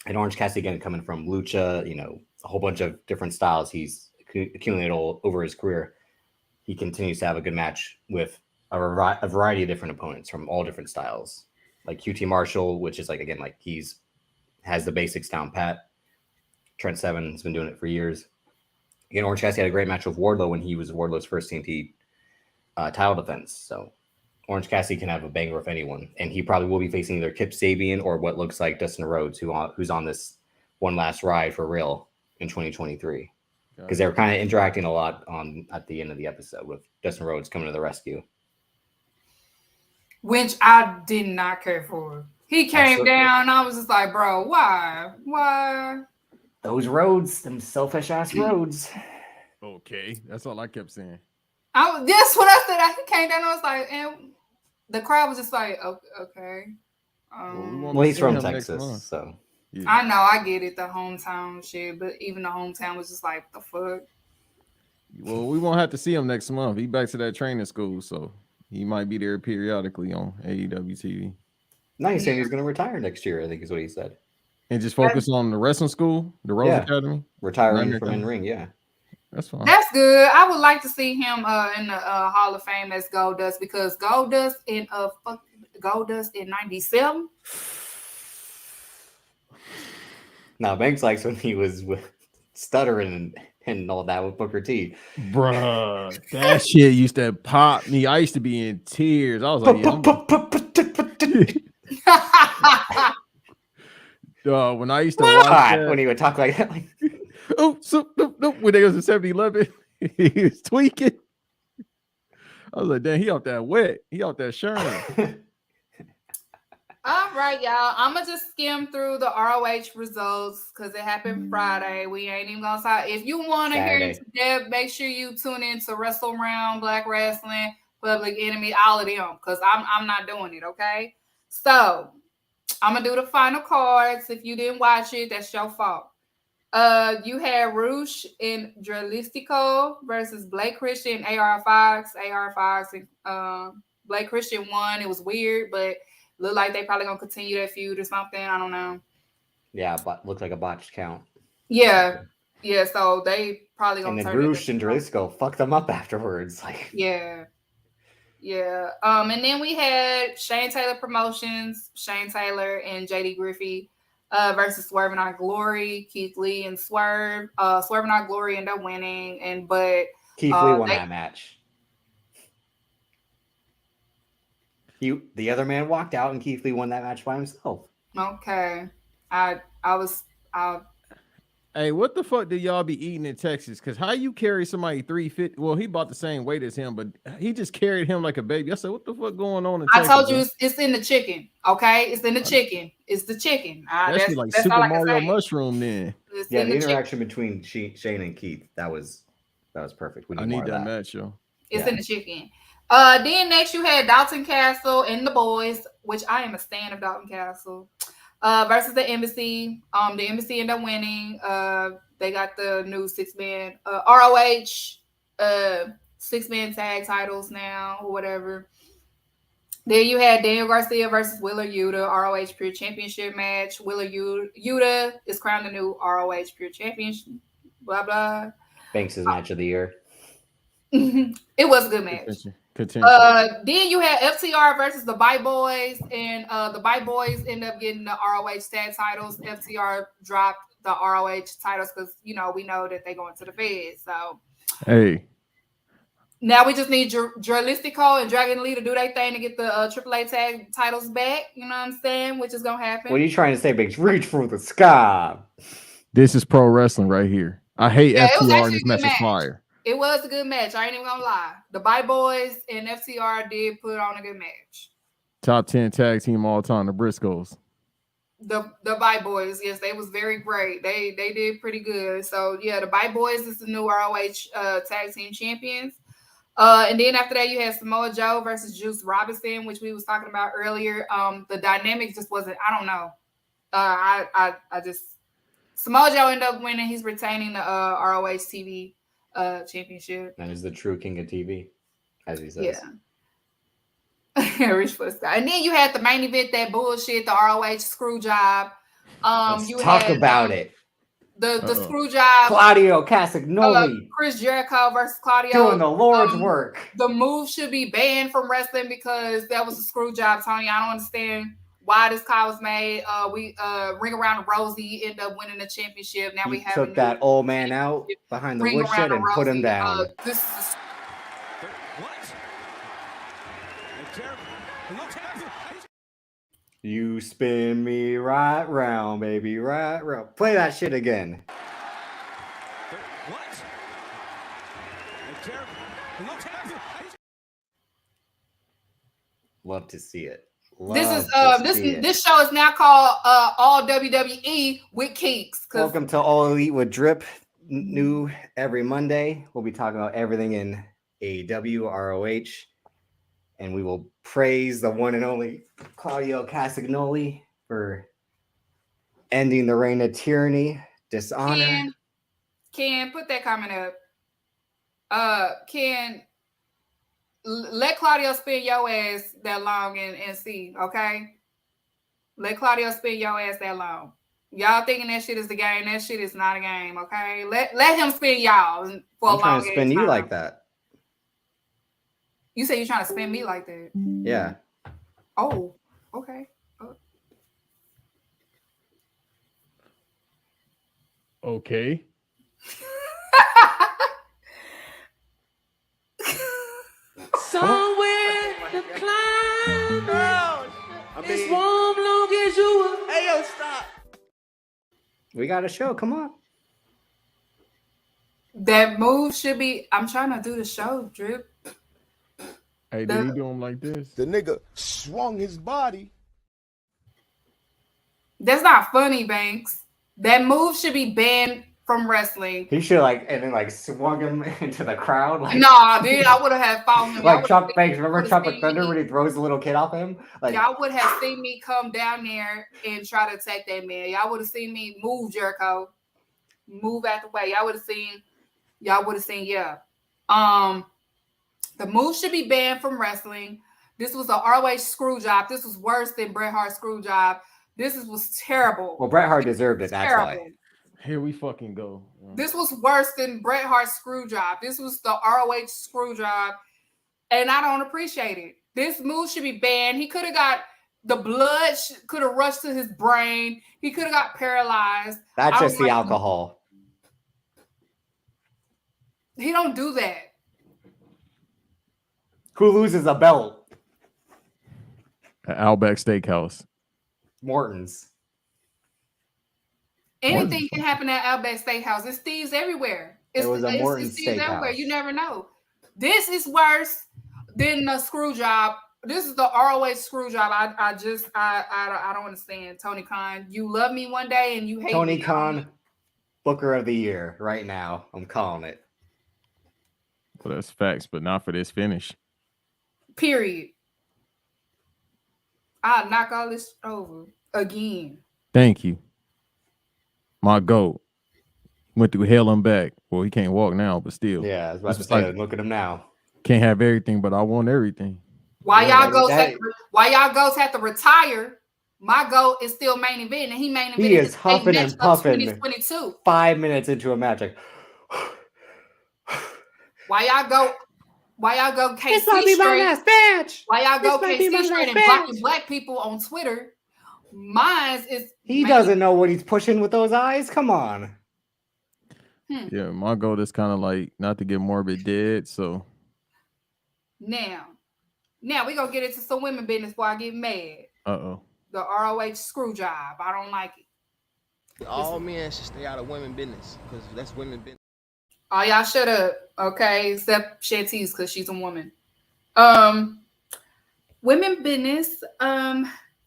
And Orange Cassidy again coming from lucha, a whole bunch of different styles he's accumulated all over his career. He continues to have a good match with a variety of different opponents from all different styles, like QT Marshall, which is like he's has the basics down pat. Trent Seven has been doing it for years. Again, Orange Cassidy had a great match with Wardlow when he was Wardlow's first TNT title defense. So Orange Cassidy can have a banger with anyone, and he probably will be facing either Kip Sabian or what looks like Dustin Rhodes, who's on this one last ride for real in 2023, because they were kind of interacting a lot at the end of the episode with Dustin Rhodes coming to the rescue. Which I did not care for. He came down. I was just like, bro, why? Those roads, them selfish ass roads. Okay, that's all I kept saying. That's what I said. He came down. I was like, and the crowd was just like, okay. Well, he's from Texas, so yeah. I know, I get it, the hometown shit, but even the hometown was just like, the fuck. Well, we won't have to see him next month. He back to that training school, so he might be there periodically on AEW TV. No, he's saying he's going to retire next year, I think is what he said. And just focus on the wrestling school, the Rose Academy? Retiring from in-ring, yeah. That's fine. That's good. I would like to see him in the Hall of Fame as Goldust because Goldust in '97. Now Banks likes when he was with stuttering and all that with Booker T. Bruh, that shit used to pop me. I used to be in tears. I was like, yeah, when I used to watch that, when he would talk like that, like, oh, so no, when they was in 7-Eleven, he was tweaking. I was like, damn, he out that wet. He out that Sherman. All right, y'all. I'm gonna just skim through the ROH results because it happened Friday. We ain't even gonna talk. If you want to hear it today, make sure you tune in to Wrestle Round, Black Wrestling, Public Enemy, all of them, because I'm not doing it. Okay, so I'm gonna do the final cards. If you didn't watch it, that's your fault. You had Roosh and Dralistico versus Blake Christian, AR Fox. AR Fox and Blake Christian won. It was weird, but look like they probably gonna continue that feud or something. I don't know. Yeah, but looked like a botched count. Yeah. So they probably gonna. And then turn Roosh and Dralisco fucked them up afterwards. Like, yeah. And then we had Shane Taylor Promotions, Shane Taylor and JD Griffey versus Swerve and Our Glory, Keith Lee and Swerve. Swerve and Our Glory ended up winning, but Keith Lee won that match. The other man walked out, and Keith Lee won that match by himself. Okay, Hey, what the fuck did y'all be eating in Texas? Because how you carry somebody 350? Well, he about the same weight as him, but he just carried him like a baby. I said, what the fuck going on in Texas? I told you it's in the chicken. Okay, it's in the chicken. It's the chicken. That's like Super Mario Mushroom. Then the interaction between Shane and Keith that was perfect. I need that match, yo. It's in the chicken. Then next you had Dalton Castle and the boys, which I am a stan of Dalton Castle. Versus the Embassy. The Embassy ended up winning. They got the new 6-man ROH 6-man tag titles now or whatever. Then you had Daniel Garcia versus Wheeler Yuta, ROH Pure Championship match. Wheeler Yuta is crowned the new ROH Pure Champion. Blah blah. Banks' match of the year. It was a good match. Then you had FTR versus the Bite Boys, and the Bite Boys end up getting the ROH tag titles. FTR dropped the ROH titles because we know that they go into the Fed. So hey, now we just need Dralistico and Dragon Lee to do their thing to get the AAA tag titles back. You know what I'm saying? Which is gonna happen. What are you trying to say, Banks? Reach for the sky. This is pro wrestling right here. I hate FTR, and this match is fire. It was a good match. I ain't even gonna lie. The Bite Boys and FTR did put on a good match. Top 10 tag team all time, the Briscoes. The Bite Boys, yes, they was very great. They did pretty good. So yeah, the Bite Boys is the new ROH tag team champions. And then after that, you had Samoa Joe versus Juice Robinson, which we was talking about earlier. The dynamic just wasn't. I don't know. I just Samoa Joe ended up winning. He's retaining the ROH TV championship. And is the true king of TV, as he says. Yeah. Reach for the sky. And then you had the main event, that bullshit, the ROH screw job. Let's talk about it. The screw job. Claudio Castagnoli. Chris Jericho versus Claudio. Doing the Lord's work. The move should be banned from wrestling because that was a screw job, Tony. I don't understand why this call was made. We Ring Around Rosie end up winning the championship. Now we took that old man out behind the woodshed and put him down. This is You spin me right round, baby, right round. Play that shit again. Love to see it. This show is now called All WWE with Keeks. Welcome to All Elite with Drip. New every Monday. We'll be talking about everything in AEW, ROH, and we will praise the one and only Claudio Castagnoli for ending the reign of tyranny, dishonor. Ken, put that comment up. Ken, let Claudio spin your ass that long and see, okay? Let Claudio spin your ass that long. Y'all thinking that shit is the game. That shit is not a game, okay? Let him spin y'all for I'm a trying long to spin you like that. You say you're trying to spin me like that. Yeah. Oh, okay. Okay. Somewhere to climb. It's warm long as you. Hey, yo, stop. We got a show. Come on. That move should be. I'm trying to do the show, Drip. Hey, did he do him like this? The nigga swung his body. That's not funny, Banks. That move should be banned from wrestling. He should and then swung him into the crowd. Nah, dude, I would have had followed him. Like Chuck Banks. Remember Tropic Thunder when he throws the little kid off him? Y'all would have seen me come down there and try to attack that man. Y'all would have seen me move Jericho, move out the way. Y'all would have seen, yeah. The move should be banned from wrestling. This was a ROH screw job. This was worse than Bret Hart's screw job. This was terrible. Well, Bret Hart deserved it. That's why. Here we fucking go. This was worse than Bret Hart's screw job. This was the ROH screw job, and I don't appreciate it. This move should be banned. He could have got the blood, could have rushed to his brain. He could have got paralyzed. That's just the alcohol. He don't do that. Who loses a belt? At Outback Steakhouse. Morton's. Anything can happen at Outback Steakhouse. It's thieves everywhere. It was a Morton's thieves everywhere. Steakhouse. You never know. This is worse than the screw job. This is the ROH screw job. I don't understand. Tony Khan, you love me one day and you hate Tony me. Khan, Booker of the Year right now. I'm calling it. Well, that's facts, but not for this finish. Period. I'll knock all this over again. Thank you. My goat went through hell and back. Well, he can't walk now, but still. Yeah, I was about to say, look at him now. Can't have everything, but I want everything. Why y'all goats have to retire? My goat is still main event, and he main event. He is huffing and puffing. 2022. 5 minutes into a match, Why y'all go KC this might be my last match. Why y'all go KC straight and blocking black people on Twitter? Mine is he doesn't know what he's pushing with those eyes. Come on. Yeah, my goal is kind of like not to get morbid dead. So now we're gonna get into some women business before I get mad. The ROH screw job. I don't like it. All men should stay out of women business because that's women business. Oh, y'all shut up, okay? Except Shantice because she's a woman. Women business.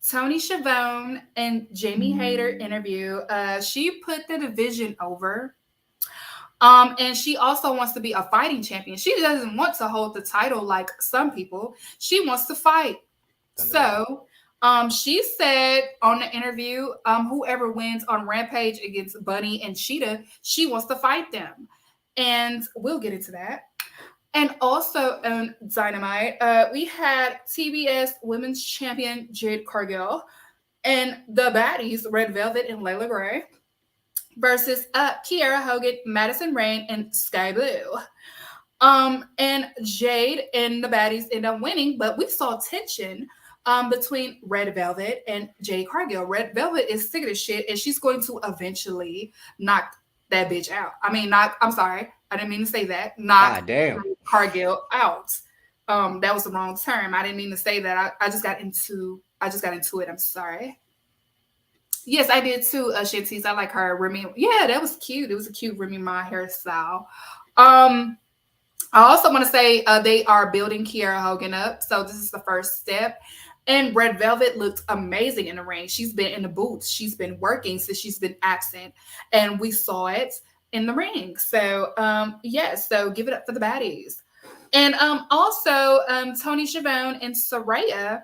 Tony Schiavone and Jamie Hayter interview. She put the division over. And she also wants to be a fighting champion. She doesn't want to hold the title like some people. She wants to fight. So she said on the interview, whoever wins on Rampage against Bunny and Cheetah, she wants to fight them. And we'll get into that. And also on Dynamite, we had TBS Women's Champion Jade Cargill and the baddies Red Velvet and Layla Gray versus Kiera Hogan, Madison Rain, and Sky Blue. And Jade and the baddies end up winning, but we saw tension between Red Velvet and Jade Cargill. Red Velvet is sick of this shit, and she's going to eventually knock that bitch out. I'm sorry. I didn't mean to say that. Knock Cargill out. That was the wrong term. I didn't mean to say that. I just got into it. I'm sorry. Yes, I did too, Shantice. I like her Remy. Yeah, that was cute. It was a cute Remy Ma hairstyle. I also want to say they are building Kiera Hogan up. So this is the first step. And Red Velvet looked amazing in the ring. She's been in the boots. She's been working since she's been absent. And we saw it in the ring. So, so give it up for the baddies. And also, Tony Schiavone and Saraya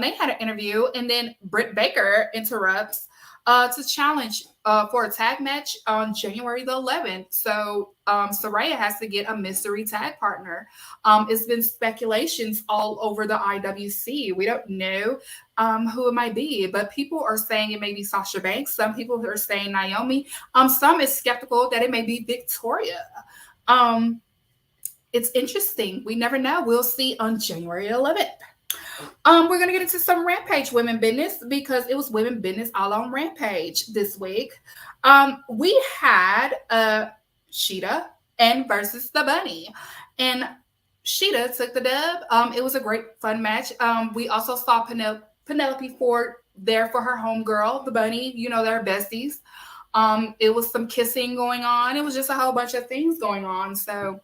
They had an interview, and then Britt Baker interrupts to challenge for a tag match on January the 11th. So Saraya has to get a mystery tag partner. It's been speculations all over the IWC. We don't know who it might be, but people are saying it may be Sasha Banks. Some people are saying Naomi. Some is skeptical that it may be Victoria. It's interesting. We never know. We'll see on January 11th. We're going to get into some Rampage women business because it was women business all on Rampage this week. We had Sheeta and versus the Bunny. And Sheeta took the dub. It was a great, fun match. We also saw Penelope Ford there for her homegirl, the Bunny. You know, they're besties. It was some kissing going on. It was just a whole bunch of things going on. So,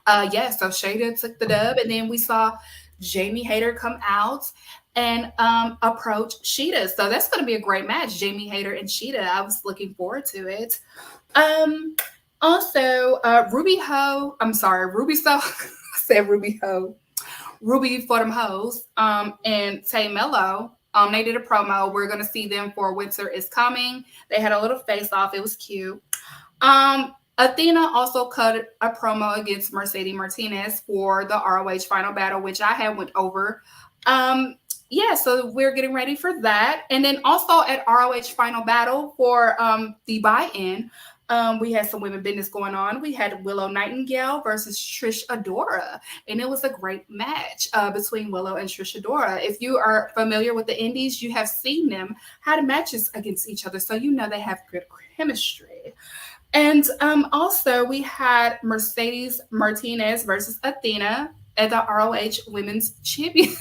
so Sheeta took the dub. And then we saw Jamie Hayter come out and approach Sheeta. So that's going to be a great match, Jamie Hayter and Sheeta. I was looking forward to it. Also, Ruby So, said Ruby Ho. Ruby for them hoes and Tay Mello. They did a promo. We're going to see them for Winter is Coming. They had a little face off. It was cute. Athena also cut a promo against Mercedes Martinez for the ROH final battle, which I had went over. So we're getting ready for that. And then also at ROH final battle for the buy-in, we had some women business going on. We had Willow Nightingale versus Trish Adora, and it was a great match between Willow and Trish Adora. If you are familiar with the indies, you have seen them had matches against each other, so you know they have good chemistry. And also we had Mercedes Martinez versus Athena at the ROH Women's Champion.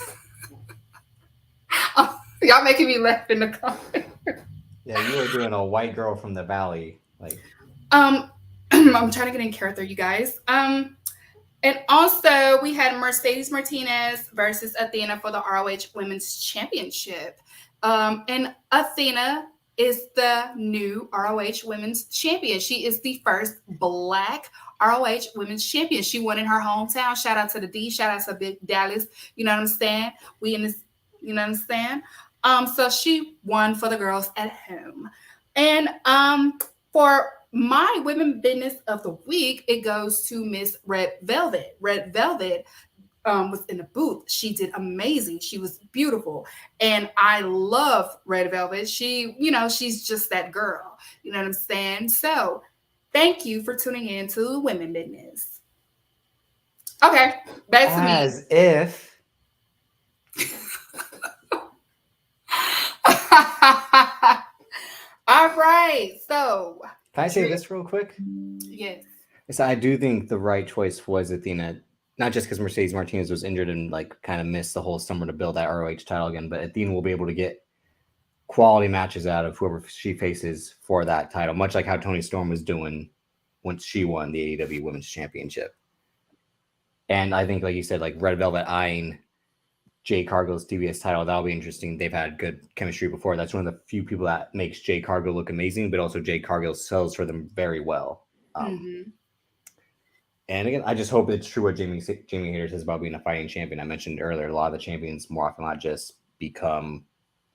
Y'all making me laugh in the comments. Yeah, you were doing a white girl from the valley. I'm trying to get in character, you guys. And also we had Mercedes Martinez versus Athena for the ROH Women's Championship. And Athena is the new ROH Women's Champion. She is the first Black ROH Women's Champion. She won in her hometown. Shout out to the D. Shout out to Big Dallas. You know what I'm saying? We in this. You know what I'm saying? So she won for the girls at home. And for my women business of the week, it goes to Miss Red Velvet. Red Velvet was in the booth. She did amazing. She was beautiful. And I love Red Velvet. She, she's just that girl. You know what I'm saying? So thank you for tuning in to Women Business. Okay, back to me. As if. All right. So Can I say this real quick? Yes. So I do think the right choice was Athena. Not just because Mercedes Martinez was injured and kind of missed the whole summer to build that ROH title again, but Athena will be able to get quality matches out of whoever she faces for that title, much like how Toni Storm was doing once she won the AEW Women's Championship. And I think, like you said, Red Velvet eyeing Jay Cargill's TBS title, that'll be interesting. They've had good chemistry before. That's one of the few people that makes Jay Cargill look amazing, but also Jay Cargill sells for them very well. And again, I just hope it's true what Jamie Hayter says about being a fighting champion. I mentioned earlier, a lot of the champions more often not just become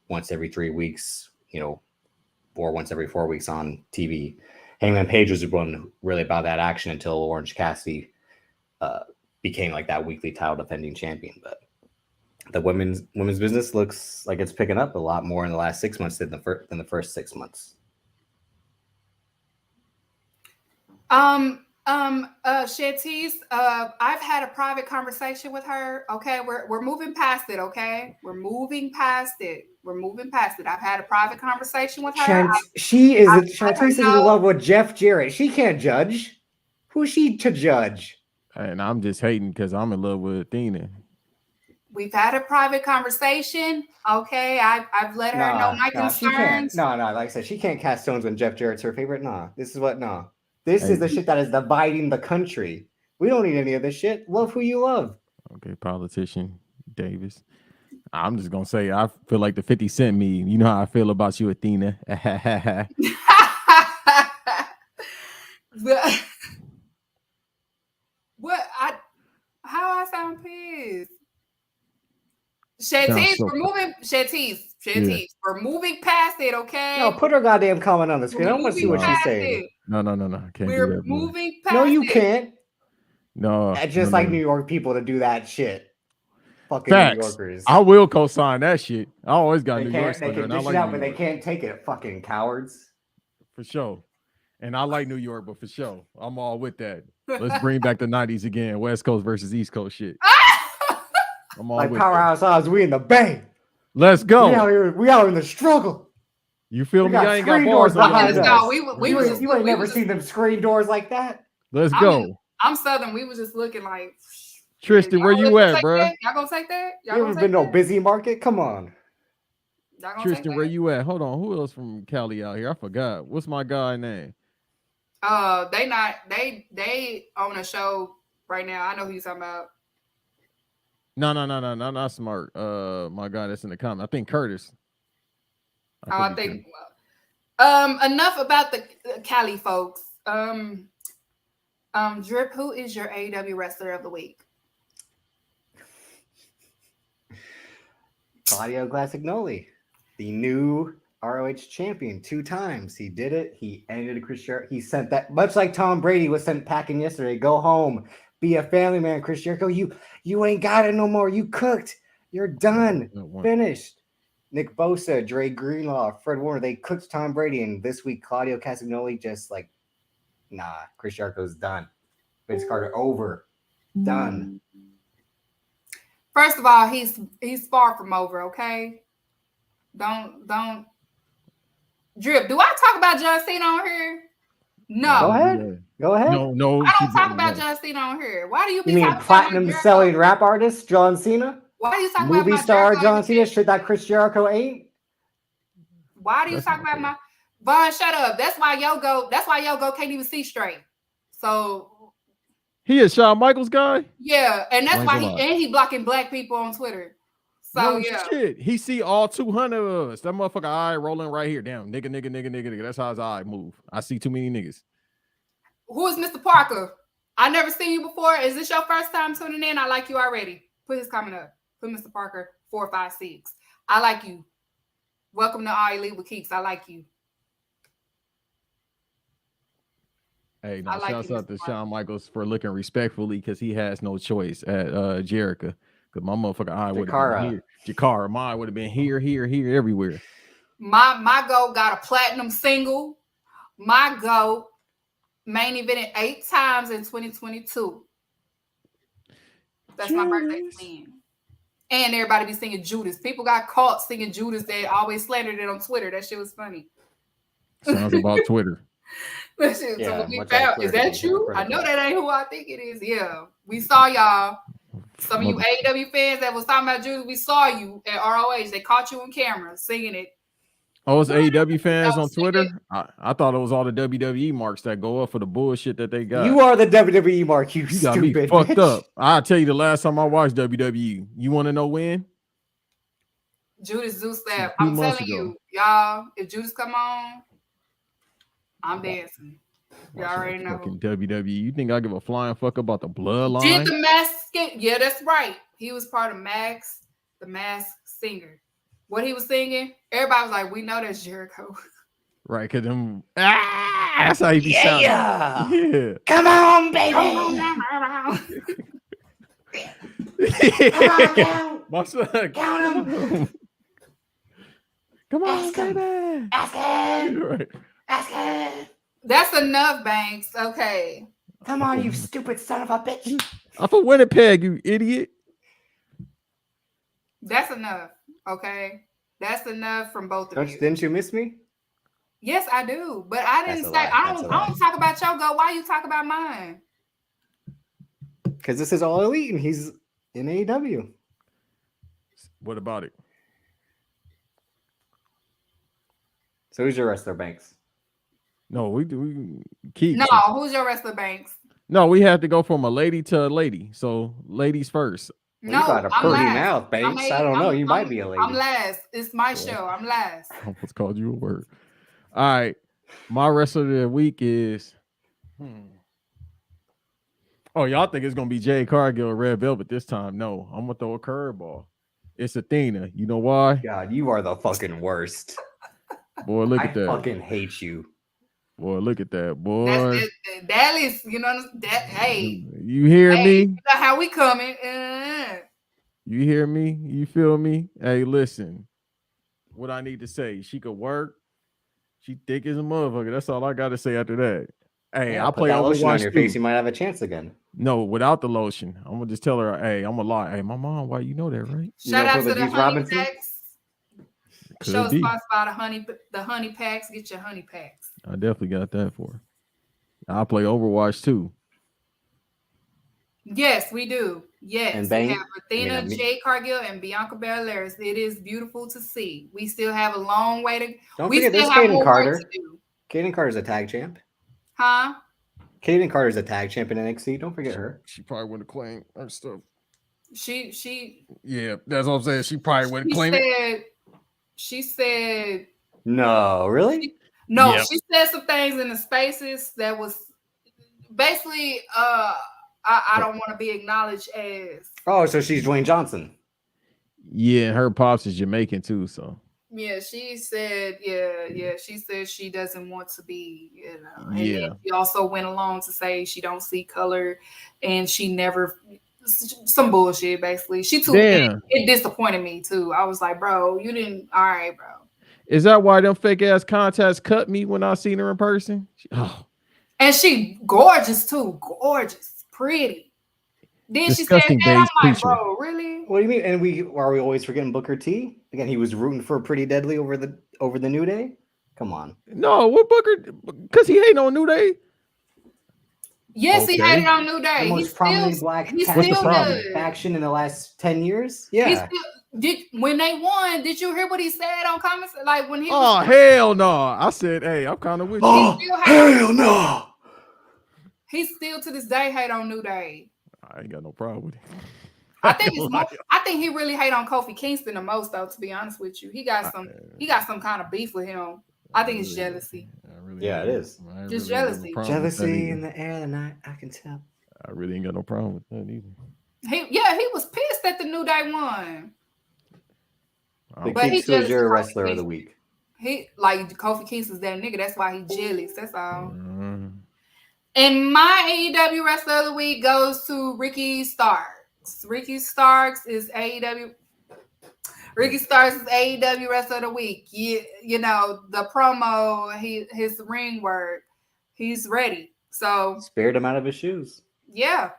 once every 3 weeks, or once every 4 weeks on TV. Hangman Page was one really about that action until Orange Cassidy became that weekly title defending champion. But the women's business looks like it's picking up a lot more in the last 6 months than the first 6 months. Shantice, I've had a private conversation with her. Okay, we're moving past it. Okay, we're moving past it. I've had a private conversation with her. Shantice is in love with Jeff Jarrett. She can't judge. Who's she to judge? And I'm just hating because I'm in love with Athena. We've had a private conversation. Okay, I've let her know my concerns. Like I said, she can't cast stones when Jeff Jarrett's her favorite. This is the shit that is dividing the country. We don't need any of this shit. Love who you love. Okay, politician Davis. I'm just gonna say I feel like the 50 Cent meme. You know how I feel about you, Athena. How I sound pissed? Shantice, so we're moving. Shantice, Yeah. we're moving past it, okay? No, put her goddamn comment on the screen. I We're want to see moving what she's past saying. it. No. I can't do We're that, bro. moving past No, you it. can't. No. That's just like New York people to do that shit. Fucking Facts. New Yorkers. I will co-sign that shit. I always got They New York can't. They stuff, can and I dish like it out, New but they York. can't take it. Fucking cowards. For sure. And I like New York, but for sure, I'm all with that. Let's bring back the 90s again. West Coast versus East Coast shit. I'm all Like with powerhouse odds, we in the bay. Let's go. We out in the struggle. You feel We me? got I ain't got screen bars doors on behind y'all. No, us. we was just, You ain't we never was seen them screen doors like that. Let's go. I'm Southern. We was just looking like Tristan, where you at, take bro? that? Y'all gonna take that? Y'all You gonna ever take been to a that? busy market? Come on. Y'all gonna Tristan, take where that? you at? Hold on. Who else from Cali out here? I forgot. What's my guy name? They own a show right now. I know who you're talking about. No, not smart. My guy that's in the comment. I think Curtis. I think enough about the Cali folks. Drip, who is your AEW wrestler of the week? Claudio Glassignoli, the new ROH champion 2 times. He did it. He ended Chris Jericho. He sent that, much like Tom Brady was sent packing yesterday. Go home. Be a family man, Chris Jericho. You ain't got it no more. You cooked. You're done. Finished. Nick Bosa, Dre Greenlaw, Fred Warner, they cooked Tom Brady. And this week, Claudio Castagnoli just like, nah, Chris Jericho's done. Vince Carter over. Done. First of all, he's far from over, okay? Don't Drip. Do I talk about John Cena on here? No. Go ahead. No. I don't talk about John Cena on here. Why do you be You mean talking platinum about selling rap artist John Cena? Why do you talk Movie about my star Jericho John Cena? Shit that Chris Jericho ain't. Why do you talk about my Vaughn? Shut up. That's why Yogo can't even see straight. So he is Shawn Michaels guy. Yeah, and that's why he blocking black people on Twitter. So shit. He see all 200 of us. That motherfucker eye rolling right here. Damn, nigga. That's how his eye move. I see too many niggas. Who is Mr. Parker? I never seen you before. Is this your first time tuning in? I like you already. Put his comment up. Put Mr. Parker 456. I like you. Welcome to All Elite with Keeks. I like you. Hey, no, shouts out to Shawn Michaels for looking respectfully because he has no choice at Jericho. Because my motherfucking eye would have been here. Jakara, mine would have been here, everywhere. My GOAT got a platinum single. My GOAT main evented 8 times in 2022. That's my birthday win. And everybody be singing Judas. People got caught singing Judas. They always slandered it on Twitter. That shit was funny. Sounds about Twitter. Listen, so we found, is that you? I know that ain't who I think it is. Yeah. We saw y'all. Some of you AEW fans that was talking about Judas, we saw you at ROH. They caught you on camera singing it. Oh, it's AEW fans on Twitter? I thought it was all the WWE marks that go up for the bullshit that they got. You are the WWE mark, you got me fucked bitch. up. I'll tell you the last time I watched WWE. You want to know when? Judas Zeus Lab. I'm telling you, y'all, if Judas come on, I'm dancing. You already know. Fucking WWE. You think I give a flying fuck about the bloodline? Did the Masked? Yeah, that's right. He was part of Max, the Masked Singer. What he was singing, everybody was like, "We know that's Jericho." Right, cause them that's how he be sounding. Yeah. Come on, baby. My son. Count him. Come on, baby. Ask him. Right. Ask him. That's enough, Banks. Okay. Come on, you stupid son of a bitch. I'm from Winnipeg, you idiot. That's enough. Okay. That's enough from both of you. Didn't you miss me? Yes, I do. But I didn't say I don't talk about your go. Why you talk about mine? Because this is All Elite and he's in AEW. What about it? So who's your wrestler, Banks? No, we Keeks. No, who's your wrestler, Banks? No, we have to go from a lady to a lady. So ladies first. Well, no, you got a pretty mouth, Banks. I don't know. You might be a lady. I'm last. It's my show. I'm last. I almost called you a word. All right. My wrestler of the week is Oh, y'all think it's gonna be Jade Cargill or Red Velvet this time? No, I'm gonna throw a curveball. It's Athena. You know why? God, you are the fucking worst. Boy, look I at that. fucking hate you. Boy, look at that, boy. That is, you know, that, hey. You hear me? You know how we coming. You hear me? You feel me? Hey, listen. What I need to say. She could work. She thick as a motherfucker. That's all I got to say after that. Hey, Yeah, I play that lotion on Overwatch your too. face, you might have a chance again. No, without the lotion. I'm gonna just tell her, hey, I'm gonna lie. Hey, my mom, why you know that, right? Shout out to the Juice honey Robinson? packs. Could Show be. sponsored by the honey packs. Get your honey packs. I definitely got that for her. I play Overwatch too. Yes, we do. Yes, And we have Athena, Jade Cargill, and Bianca Belair. It is beautiful to see. We still have a long way to. Don't we forget, still there's have Kaden more Carter. work to do. Kaden Carter's a tag champ. Huh? Kaden Carter's a tag champ in NXT. Don't forget her. She probably wouldn't claim her stuff. She. Yeah, that's what I'm saying. She probably wouldn't claim it. She said. No, really? No, Yep. she said some things in the spaces that was basically. I don't want to be acknowledged as. Oh, so she's Dwayne Johnson. Yeah, her pops is Jamaican too, so. Yeah, she said, she said she doesn't want to be, you know. And Yeah. then she also went along to say she don't see color and she never, some bullshit, basically. She too, it disappointed me too. I was like, bro, you didn't, all right, bro. Is that why them fake ass contacts cut me when I seen her in person? Oh. And she gorgeous too, gorgeous, pretty. Then Disgusting she said, that, I'm like, creature. bro, really? What do you mean? And we always forgetting Booker T? Again, he was rooting for Pretty Deadly over the New Day. Come on. No, what Booker? Because he hating on New Day. Yes, he hated on New Day. The most prominent black faction in the last 10 years. Yeah. When they won, did you hear what he said on comments? Like when he was hell no. I said, hey, I'm kind of with you. Oh, hell no. He still to this day hate on New Day. I ain't got no problem with it. I think he really hate on Kofi Kingston the most, though. To be honest with you, he got some kind of beef with him. I think it's jealousy. Yeah, it is. Just jealousy. Jealousy in the air tonight. I can tell. I really ain't got no problem with that either. He was pissed that the New Day won. But Keeks was your wrestler of the week. He like Kofi Kingston's that nigga. That's why he jealous. That's all. And my AEW wrestler of the week goes to Ricky Starks. Ricky Starks is AEW wrestler of the week. You know, the promo, his ring work, he's ready. So spared him out of his shoes. Yeah.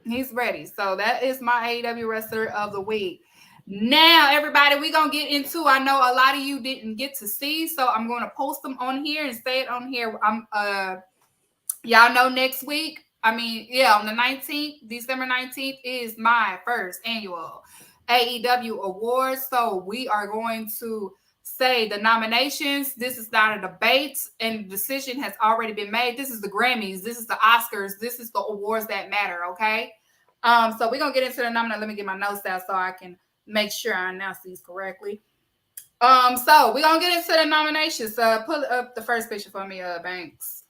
He's ready. So that is my AEW wrestler of the week. Now, everybody, we're going to get into, I know a lot of you didn't get to see, so I'm going to post them on here and say it on here. Y'all know next week, on the 19th, December 19th is my first annual AEW Awards. So we are going to say the nominations. This is not a debate, and the decision has already been made. This is the Grammys. This is the Oscars. This is the awards that matter, okay? So we're going to get into the nominations. Let me get my notes out so I can make sure I announce these correctly. So we're going to get into the nominations. Pull up the first picture for me, Banks.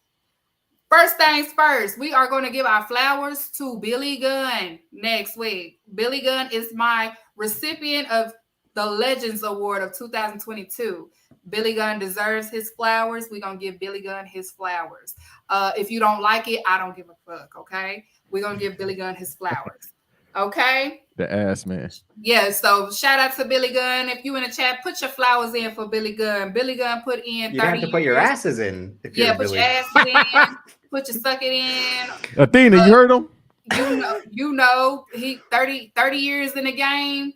First things first, we are going to give our flowers to Billy Gunn next week. Billy Gunn is my recipient of the Legends Award of 2022. Billy Gunn deserves his flowers. We're going to give Billy Gunn his flowers. If you don't like it, I don't give a fuck, okay? We're going to give Billy Gunn his flowers, okay? The ass man. Yeah, so shout out to Billy Gunn. If you in the chat, put your flowers in for Billy Gunn. Billy Gunn put in 30 You have to put your asses in. If yeah, you're put Billy. your asses in. Put your suck it in. Athena, you heard him? You know, he 30 years in the game.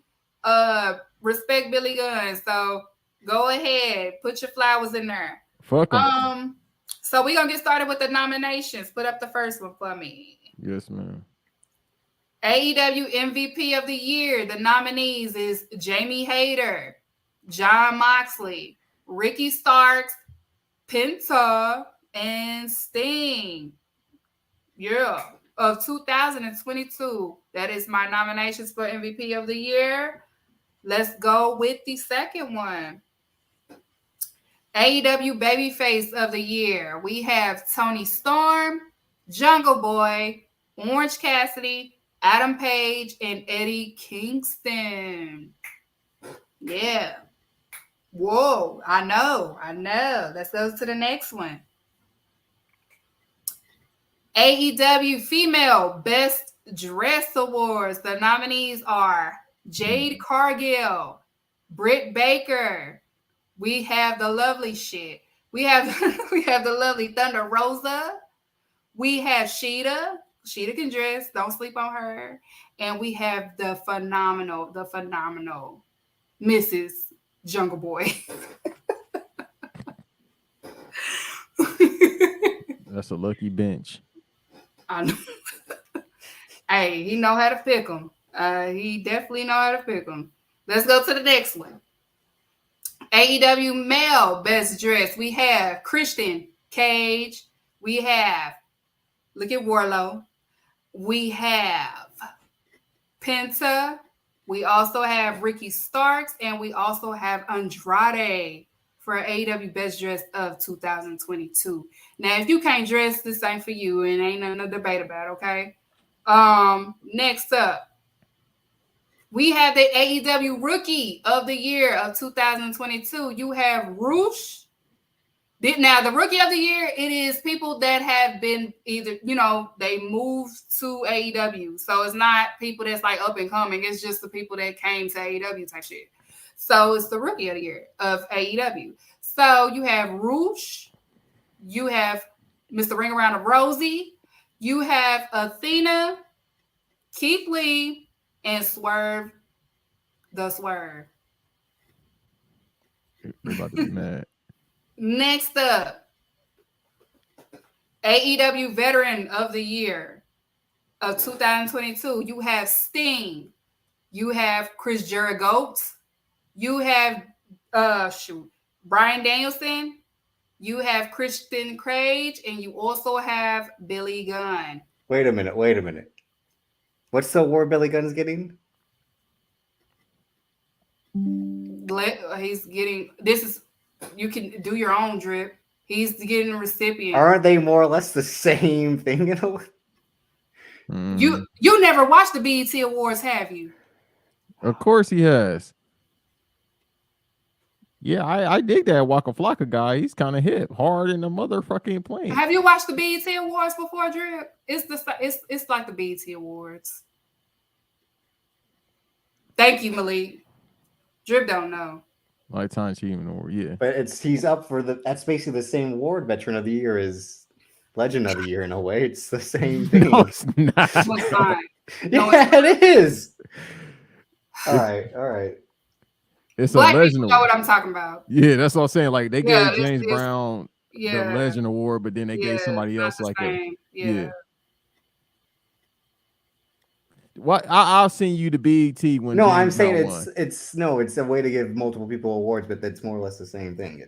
Respect Billy Gunn. So go ahead, put your flowers in there. Fuck him. So we're gonna get started with the nominations. Put up the first one for me. Yes, ma'am. AEW MVP of the year. The nominees is Jamie Hayter, Jon Moxley, Ricky Starks, Penta, and Sting. Yeah, of 2022. That is my nominations for MVP of the year. Let's go with the second one. AEW Babyface of the year. We have Tony Storm, Jungle Boy, Orange Cassidy, Adam Page and Eddie Kingston. Yeah. Whoa, I know. Let's go to the next one. AEW Female Best Dress Awards. The nominees are Jade Cargill, Britt Baker. We have the lovely shit. We have the lovely Thunder Rosa. We have Sheeta. Sheeta can dress. Don't sleep on her. And we have the phenomenal Mrs. Jungle Boy. That's a lucky bench. I know. Hey, he know how to pick them. He definitely know how to pick them. Let's go to the next one. AEW Male Best Dress. We have Christian Cage. We have, look at Warlow. We have Penta. We also have Ricky Starks. And we also have Andrade for AEW Best Dress of 2022. Now, if you can't dress, this ain't for you, and ain't nothing to debate about, okay? Next up, we have the AEW Rookie of the Year of 2022. You have Roosh. Now, the Rookie of the Year, it is people that have been either, they moved to AEW. So it's not people that's like up and coming. It's just the people that came to AEW type shit. So it's the Rookie of the Year of AEW. So you have Roosh. You have Mr. Ring Around of Rosie. You have Athena, Keith Lee, and Swerve the Swerve. We're about to be mad. Next up, AEW Veteran of the Year of 2022. You have Sting. You have Chris Jericho. You have Bryan Danielson. You have Christian Cage, and you also have Billy Gunn. Wait a minute. What's the award Billy Gunn's getting? He's getting, you can do your own drip. He's getting a recipient. Aren't they more or less the same thing in a way? You never watched the BET Awards, have you? Of course he has. Yeah, I dig that Waka Flocka guy. He's kind of hip, hard in the motherfucking plane. Have you watched the BET Awards before, Drip? It's like the BET Awards. Thank you, Malik. Drip don't know. Lifetime Achievement Award, yeah. But he's up for that's basically the same award. Veteran of the Year is Legend of the Year in a way. It's the same thing. No, it's not. No, it's not. Yeah, it is. All right. It's Black a legend people award. know what I'm talking about. Yeah, that's what I'm saying. Like they Yeah, gave James Brown the Legend Award, but then they gave somebody else like a yeah. What? I'll send you the BET when. No, James I'm saying Brown won. it's a way to give multiple people awards, but that's more or less the same thing.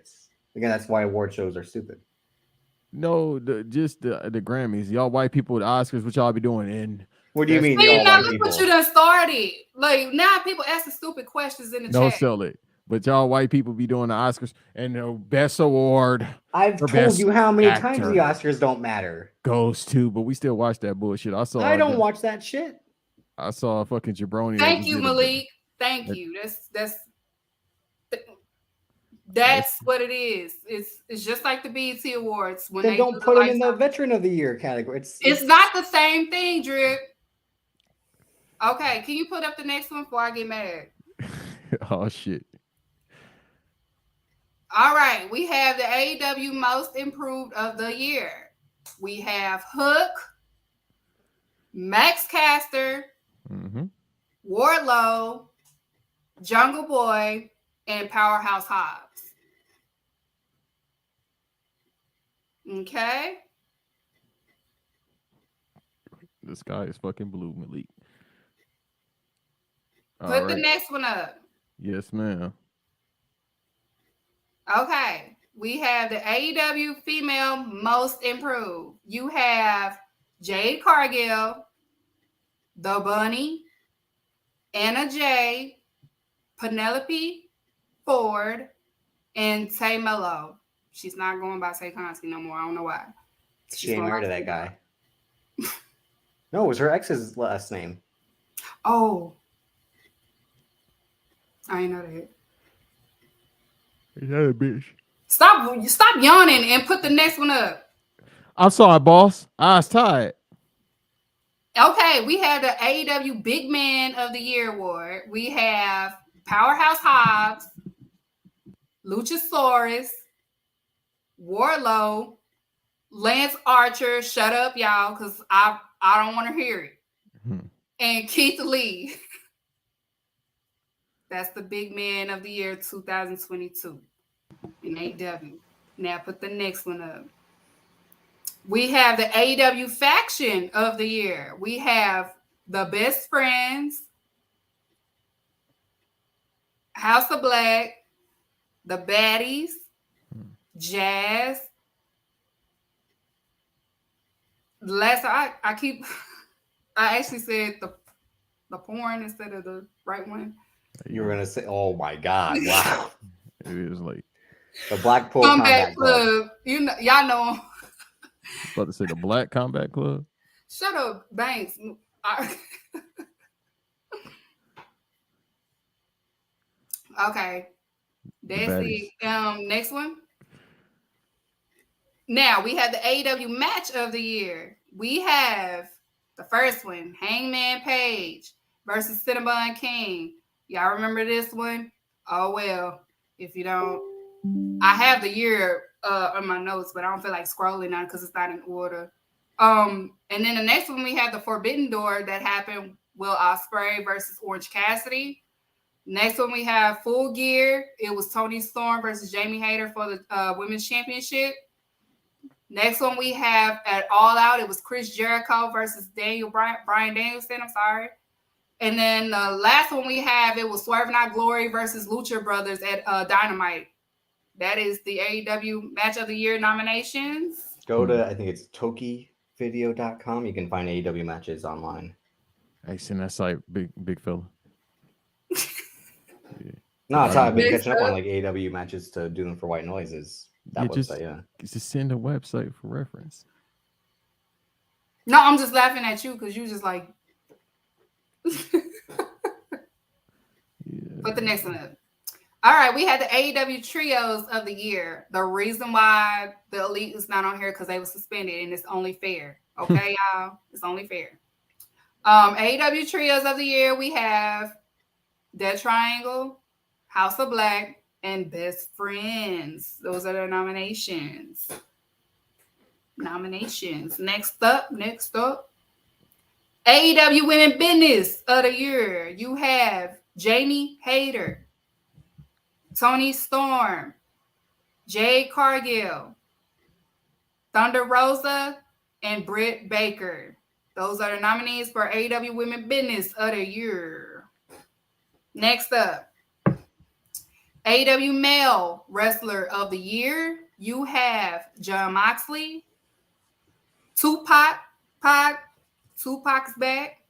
That's why award shows are stupid. No, just the Grammys. Y'all white people, the Oscars, what y'all be doing? And what do you mean? See, now look people? what you done started. Like now, people asking stupid questions in the no chat. sell it. But y'all white people be doing the Oscars and the best award. I've told you how many times the Oscars don't matter. Goes to, but we still watch that bullshit. I don't watch that shit. I saw a fucking jabroni. Thank you, Malik. Thank you. That's what it is. It's just like the BET Awards when then they don't put it in the Veteran of the Year category. It's not the same thing, Drip. Okay, can you put up the next one before I get mad? Oh shit. All right, we have the AEW Most Improved of the Year. We have Hook, Max Caster, Wardlow, Jungle Boy, and Powerhouse Hobbs. Okay. The sky is fucking blue, Malik. Put the next one up. Yes, ma'am. Okay. We have the AEW Female Most Improved. You have Jade Cargill, The Bunny, Anna Jay, Penelope Ford, and Tay Mello. She's not going by Tay Conti no more. I don't know why. She ain't married to that guy. No, it was her ex's last name. Oh, I ain't know that. Yeah, bitch. Stop yawning and put the next one up. I'm sorry, boss. Eyes tired. Okay, we have the AEW Big Man of the Year award. We have Powerhouse Hobbs, Luchasaurus, Warlow, Lance Archer. Shut up, y'all, because I don't want to hear it. And Keith Lee. That's the Big Man of the Year 2022 in AEW. Now put the next one up. We have the AEW Faction of the Year. We have the Best Friends, House of Black, the Baddies, Jazz. Last I actually said the porn instead of the right one. You were gonna say, "Oh my God, wow!" It is late. The Blackpool Combat Combat Club. Club. You know, y'all know. About to say the Black Combat Club. Shut up, Banks. Okay. That's it. Next one. Now we have the AEW Match of the Year. We have the first one, Hangman Page versus Cinnabon King. Y'all remember this one? Oh well. If you don't, I have the year on my notes, but I don't feel like scrolling on because it's not in order. And then the next one we have the Forbidden Door that happened. Will Ospreay versus Orange Cassidy. Next one we have Full Gear. It was Tony Storm versus Jamie Hayter for the Women's Championship. Next one we have at All Out. It was Chris Jericho versus Brian Danielson. I'm sorry. And then the last one we have, it was Swerve Not Glory versus Lucha Brothers at Dynamite. That is the AEW Match of the Year nominations. Go to, I think it's tokivideo.com. You can find AEW matches online. I seen that site, big fella. Yeah. No, that's how I've been catching up on like AEW matches to do them for White Noises. That website, Just send a website for reference. No, I'm just laughing at you because you just like. Put the next one up. All right, we had the AEW Trios of the Year. The reason why the Elite is not on here because they were suspended, and it's only fair. Okay, y'all? It's only fair. AEW Trios of the Year, we have Dead Triangle, House of Black, and Best Friends. Those are their nominations. Next up. AEW Women Business of the Year. You have Jamie Hayter, Tony Storm, Jade Cargill, Thunder Rosa, and Britt Baker. Those are the nominees for AEW Women Business of the Year. Next up, AEW Male Wrestler of the Year. You have Jon Moxley, Tupac's back,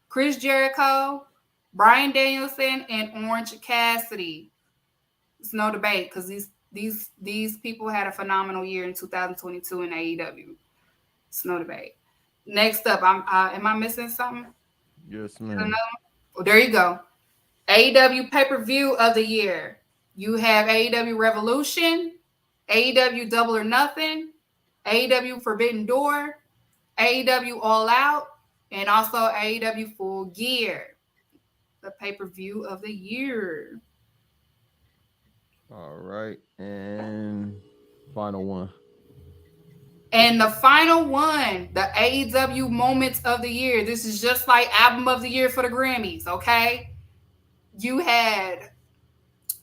Chris Jericho, Brian Danielson, and Orange Cassidy. It's no debate because these people had a phenomenal year in 2022 in AEW. It's no debate. Next up, am I missing something? Yes, ma'am. Oh, there you go. AEW Pay-Per-View of the Year. You have AEW Revolution, AEW Double or Nothing, AEW Forbidden Door, AEW All Out, and also AEW Full Gear. The pay-per-view of the year. All right. And final one. And the final one, the AEW Moments of the Year. This is just like Album of the Year for the Grammys, okay? You had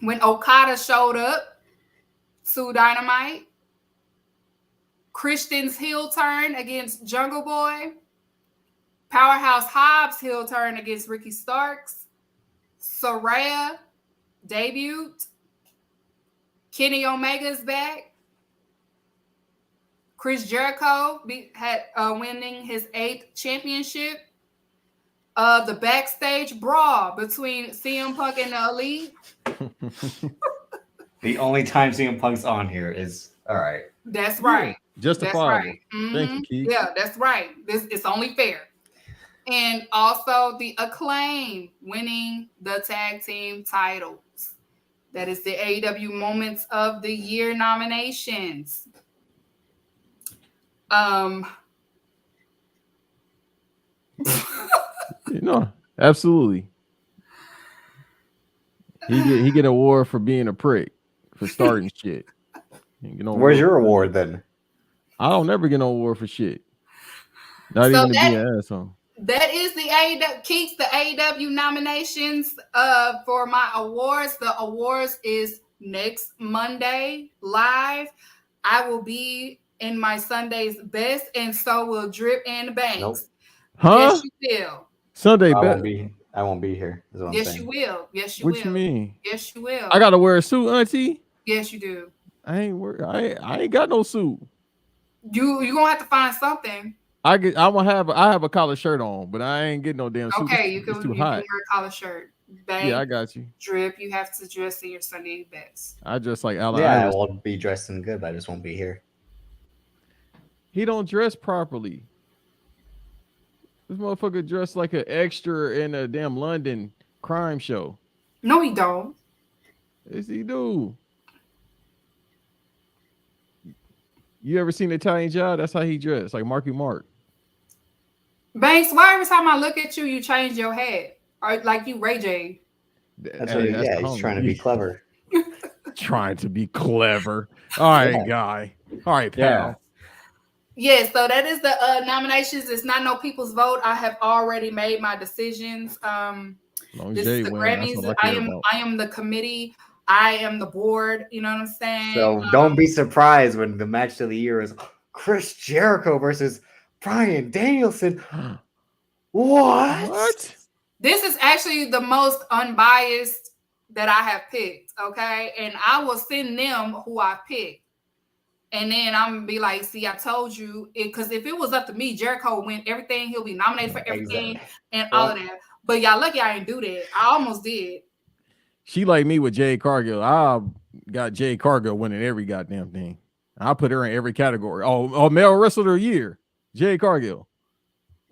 when Okada showed up to Dynamite, Christian's heel turn against Jungle Boy, Powerhouse Hobbs heel turn against Ricky Starks, Saraya debuted, Kenny Omega's back, Chris Jericho had winning his 8th championship, the backstage brawl between CM Punk and the Elite. The only time CM Punk's on here is all right. That's right. Justifiable. That's right. Mm-hmm. Thank you, Keeks. Yeah, that's right. It's only fair. And also the Acclaim winning the tag team titles. That is the AEW Moments of the Year nominations. Absolutely. He get an award for being a prick, for starting shit. Where's your award then? I don't never get no award for shit. Not even to be an asshole. That is the AEW Keeks, the AEW nominations for my awards. The awards is next Monday live. I will be in my Sunday's best, and so will Drip and Banks. Nope. Huh? Yes, you will. Sunday best. I won't be here. Is what yes, I'm saying. You will. Yes, you what will. What you mean? Yes, you will. I gotta wear a suit, auntie. Yes, you do. I ain't got no suit. You gonna have to find something. I have a collar shirt on, but I ain't getting no damn suit. Okay, it's too hot. Can wear a collar shirt. Banks, yeah, I got you. Drip, you have to dress in your Sunday best. I dress like Allen Yeah, Iverson. I will be dressed in good, but I just won't be here. He don't dress properly. This motherfucker dressed like an extra in a damn London crime show. No, he don't. Yes, he do. You ever seen Italian Job? That's how he dressed, like Marky Mark. Banks, why every time I look at you, you change your hat? Or like you Ray J? That's what he's trying to be clever. Trying to be clever. All right, guy. All right, pal. Yeah, so that is the nominations. It's not no people's vote. I have already made my decisions. This is the Grammys. I am the committee. I am the board. You know what I'm saying? So don't be surprised when the match of the year is Chris Jericho versus Bryan Danielson. What? This is actually the most unbiased that I have picked. Okay, and I will send them who I picked. And then I'm gonna be like, see, I told you, because if it was up to me, Jericho would win everything. He'll be nominated for everything and all of that. But y'all lucky I didn't do that. I almost did. She like me with Jade Cargill. I got Jade Cargill winning every goddamn thing. I put her in every category. Oh, male wrestler of the year, Jade Cargill.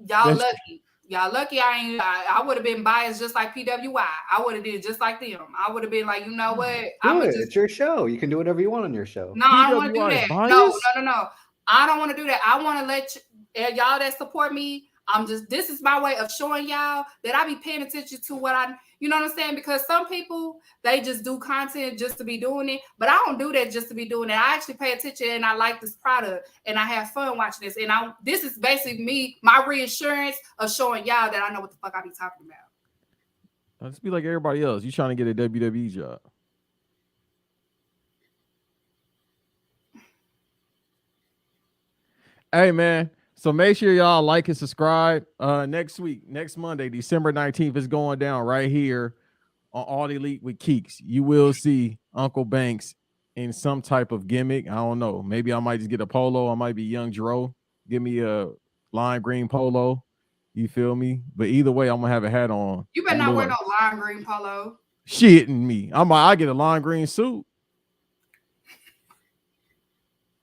Y'all lucky. Y'all lucky I would have been biased just like PWI. I would have did just like them. I would have been like, you know what? It's your show. You can do whatever you want on your show. No, I don't want to do that. No. I don't want to do that. I want to let y'all that support me. This is my way of showing y'all that I be paying attention to what you know what I'm saying? Because some people, they just do content just to be doing it. But I don't do that just to be doing it. I actually pay attention and I like this product and I have fun watching this. And this is basically me, my reassurance of showing y'all that I know what the fuck I be talking about. Let's be like everybody else. You trying to get a WWE job. Hey, man. So make sure y'all like and subscribe. Next Monday, December 19th, is going down right here on All Elite with Keeks. You will see Uncle Banks in some type of gimmick. I don't know. Maybe I might just get a polo. I might be Young Dro. Give me a lime green polo. You feel me? But either way, I'm gonna have a hat on. You better not wear no lime green polo. Shitting me. I get a lime green suit.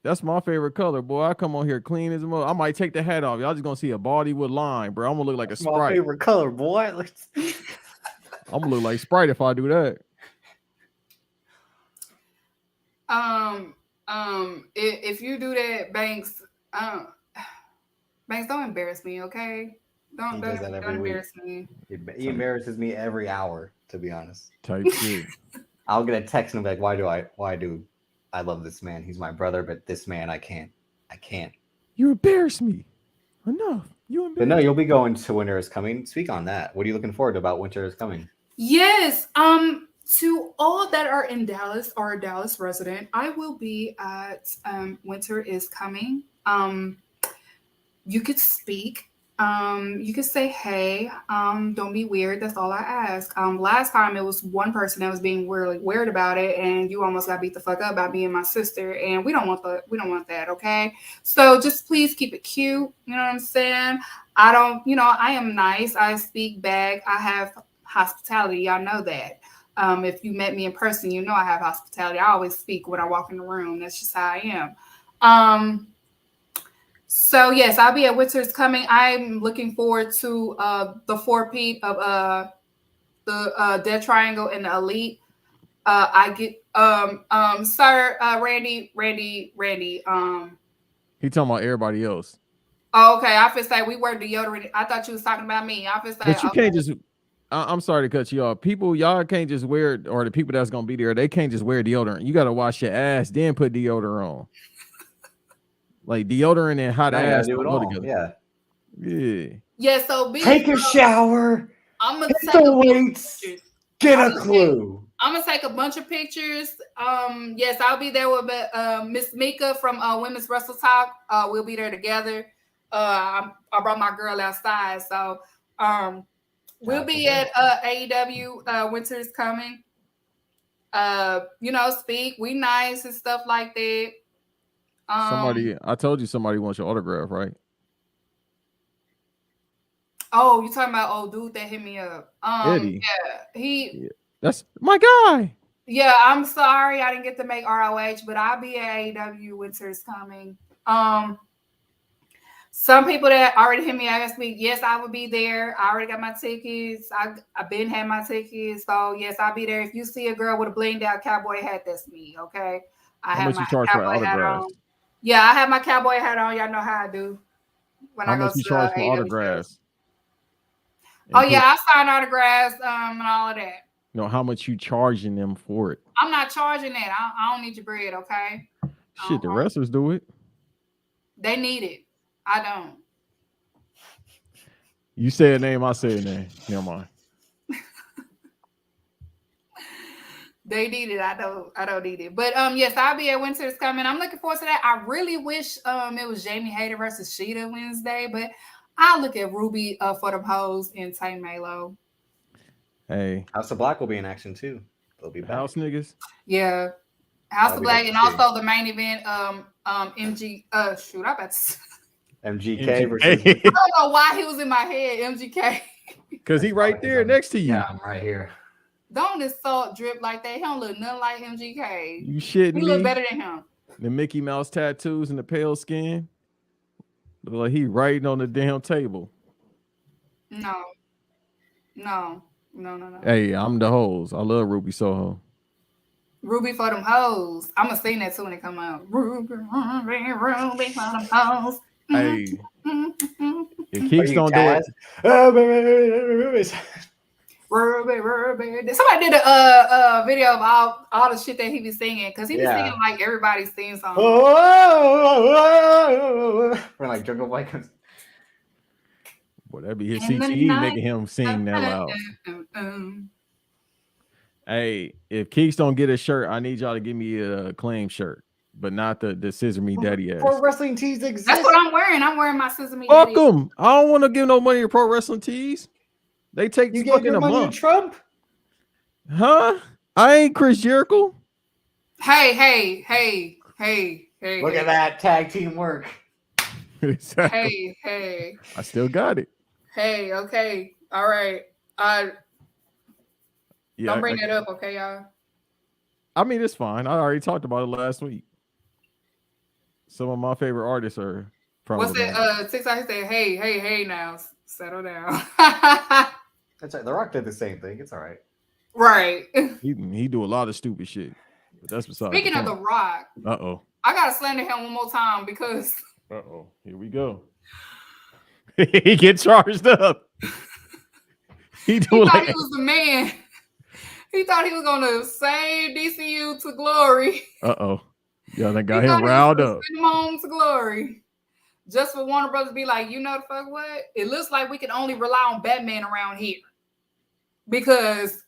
That's my favorite color, boy. I come on here clean as a mother. I might take the hat off. Y'all just gonna see a body with line, bro. I'm gonna look like a Sprite. My favorite color, boy. I'm gonna look like Sprite if I do that. If you do that, Banks, don't embarrass me, okay? Don't embarrass me. He embarrasses me every hour, to be honest. Type shit. I'll get a text and be like, why do I love this man? He's my brother, but this man, I can't. You embarrass me. Enough. But no, you'll be going to Winter is Coming. Speak on that. What are you looking forward to about Winter is Coming? Yes. To all that are in Dallas or a Dallas resident, I will be at Winter is Coming. You could speak. You could say, hey, don't be weird. That's all I ask. Last time it was one person that was being really weird about it, and you almost got beat the fuck up by me and my sister, and we don't want that, okay? So just please keep it cute. You know what I'm saying? I am nice. I speak back. I have hospitality. Y'all know that. If you met me in person, you know I have hospitality. I always speak when I walk in the room. That's just how I am. So yes, I'll be at Winter's Coming. I'm looking forward to the four-peat of the Death Triangle and the Elite. I get Sir Randy. He talking about everybody else. Oh, okay. I feel say we wear deodorant. I thought you was talking about me. I feel say, But you okay. can't just. I'm sorry to cut you off. People, y'all can't just wear, or the people that's gonna be there, they can't just wear deodorant. You gotta wash your ass, then put deodorant on. Like deodorant and hot Now you gotta ass do it don't go all. together. Yeah. Yeah. So Take a shower. I'm gonna Hit take the a bunch of weights. pictures. Get I'm a gonna clue. I'm gonna take a bunch of pictures. Yes, I'll be there with Miss Mika from Women's Wrestle Talk. We'll be there together. I brought my girl outside, so we'll be at AEW Winter's Coming. Speak, we nice and stuff like that. I told you somebody wants your autograph, right? Oh, you talking about old dude that hit me up? Eddie. Yeah, That's my guy. Yeah, I'm sorry I didn't get to make ROH, but I'll be at AEW Winter's Coming. Some people that already hit me asked me, yes, I will be there. I already got my tickets. I've been had my tickets. So yes, I'll be there. If you see a girl with a blinged out cowboy hat, that's me. Okay. How much you charge for autographs? Yeah, I have my cowboy hat on. Y'all know how I do when I go to you charge for AEW autographs? shows. Oh yeah, I sign autographs and all of that. No, how much you charging them for it? I'm not charging that. I don't need your bread, okay? Shit, the wrestlers do it. They need it. I don't. You say a name, I say a name. Never mind. They need it. I don't need it. But yes, I'll be at Winter's Coming. I'm looking forward to that. I really wish it was Jamie Hayter versus Sheeta Wednesday, but I'll look at Ruby for them hoes in Tay Malo. Hey, House of Black will be in action too. They'll be back. House niggas. Yeah, House of Black, and also the main event. MG. Shoot, I bet. MGK versus. I don't know why he was in my head. MGK. Because he right there next to you. Yeah, I'm right here. Don't insult Drip like that. He don't look nothing like MGK. You shitting me? He look better than him. The Mickey Mouse tattoos and the pale skin. Look like he writing on the damn table. No. Hey, I'm the hoes. I love Ruby Soho. Ruby for them hoes. I'm gonna sing that too when it come out. Ruby for them hoes. Hey, your Keeks don't do it. Ruby. Somebody did a video of all the shit that he be singing, because he be singing like everybody's theme song. We're like Jungle Boy comes. Boy, that'd be his CTE making him sing that loud. Hey, if Keeks don't get a shirt, I need y'all to give me a claim shirt, but not the Scissor Me Daddy ass. Pro Wrestling Tees exist. That's what I'm wearing. I'm wearing my Scissor Me Fuck Daddy. them. I don't want to give no money to Pro Wrestling Tees. They take you fucking gave your a money month. to Trump? Huh? I ain't Chris Jericho. Hey. Look at that tag team work. Exactly. Hey. I still got it. Hey, okay. All right. Don't bring that up, okay, y'all? I mean, it's fine. I already talked about it last week. Some of my favorite artists are probably. What's that? TikTok said, hey, now. Settle down. That's right. The Rock did the same thing. It's all right. Right. He do a lot of stupid shit. But that's besides. Speaking of The Rock. Uh-oh. I gotta slander him one more time because. Uh-oh. Here we go. He get charged up. He thought he was the man. He thought he was gonna save DCU to glory. Uh-oh. Yeah, that got him riled up. Send him home to glory. Just for Warner Brothers to be like, you know the fuck what? It looks like we can only rely on Batman around here. Because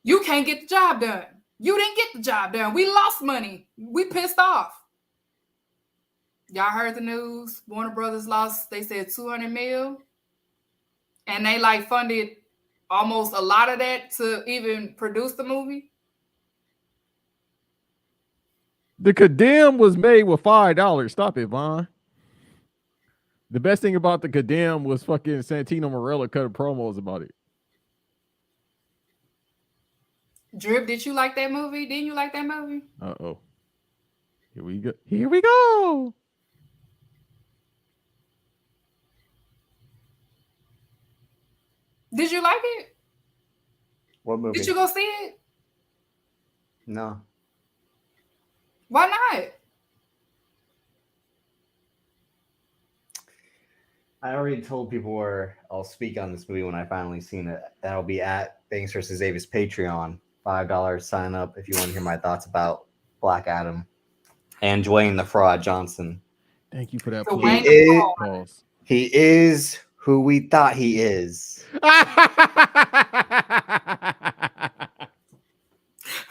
you can't get the job done. You didn't get the job done. We lost money. We pissed off. Y'all heard the news? Warner Brothers lost, they said $200 million. And they like funded almost a lot of that to even produce the movie. The Condemn was made with $5. Stop it, Vaughn. The best thing about the Condemn was fucking Santino Marella cutting promos about it. Drip, did you like that movie? Didn't you like that movie? Uh-oh. Here we go. Did you like it? What movie? Did you go see it? No. Why not? I already told people where I'll speak on this movie when I finally seen it. That'll be at Thanks vs. Davis Patreon. $5 sign up if you want to hear my thoughts about Black Adam and Dwayne the Fraud Johnson. Thank you for that. Dwayne plug. the Fraud. He is who we thought he is.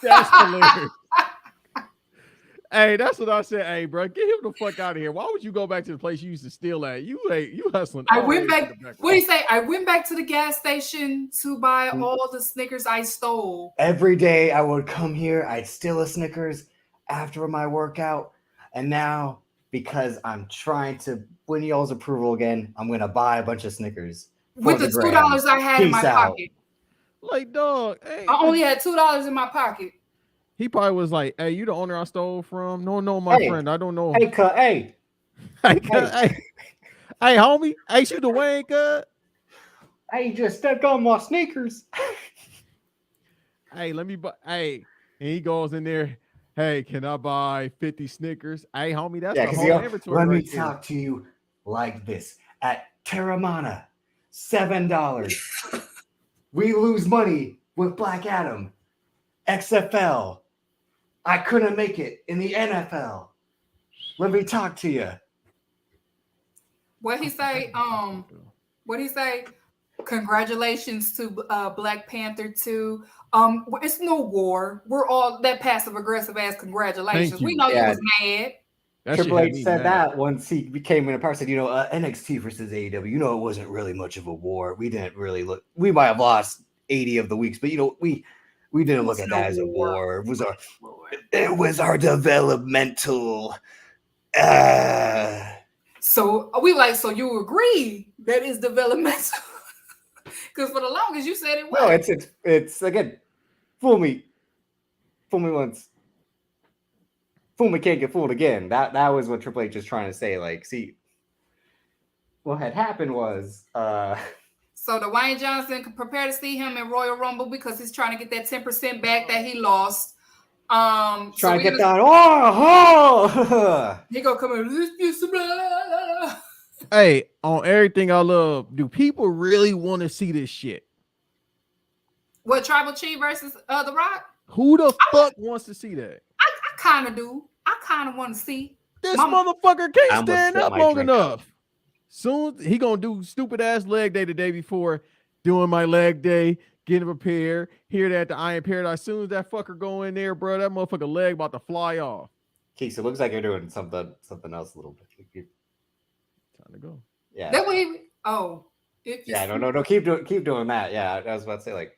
That's hilarious. Hey, that's what I said. Hey, bro, get him the fuck out of here. Why would you go back to the place you used to steal at? You hustling. I went back. What do you say? I went back to the gas station to buy all the Snickers I stole. Every day I would come here, I'd steal a Snickers after my workout. And now, because I'm trying to win y'all's approval again, I'm going to buy a bunch of Snickers. With the $2 I had in my pocket. Like, dog. Hey, I only had $2 in my pocket. He probably was like, "Hey, you the owner I stole from?" No, my friend. I don't know. Hey, hey, homie. Hey, you the Wayne cut? Hey, just stuck on my sneakers. Hey, let me buy. Hey, and he goes in there. Hey, can I buy 50 Snickers? Hey, homie, that's the whole inventory. Let me talk to you like this. At Terramana, $7. We lose money with Black Adam. XFL. I couldn't make it in the NFL. Let me talk to you. What he say? What he say? Congratulations to Black Panther 2. It's no war. We're all that passive aggressive ass congratulations. We know you was mad. Triple H said that once he became in a power. Said, NXT versus AEW. It wasn't really much of a war. We didn't really look. We might have lost 80 of the weeks, but we didn't look at that as a war. It was our developmental. So you agree that is developmental? Because for the longest you said it was. No, it's again. Fool me once. Fool me can't get fooled again. That was what Triple H is trying to say. Like, see, what had happened was. So Dwayne Johnson could prepare to see him in Royal Rumble because he's trying to get that 10% back that he lost. Trying to get that. He gonna come in. Hey, on everything I love, do people really want to see this shit? What, Tribal Chief versus The Rock? Who the fuck wants to see that? I kind of do. I kind of want to see. This motherfucker can't stand up long enough. Soon he gonna do stupid ass leg day the day before, doing my leg day, getting prepared. Here that the Iron Paradise. As soon as that fucker go in there, bro, that motherfucker leg about to fly off. Keeks, it looks like you're doing something else a little bit. Time to go. Yeah. That way. Oh. Yeah. No. Keep doing that. Yeah. I was about to say like.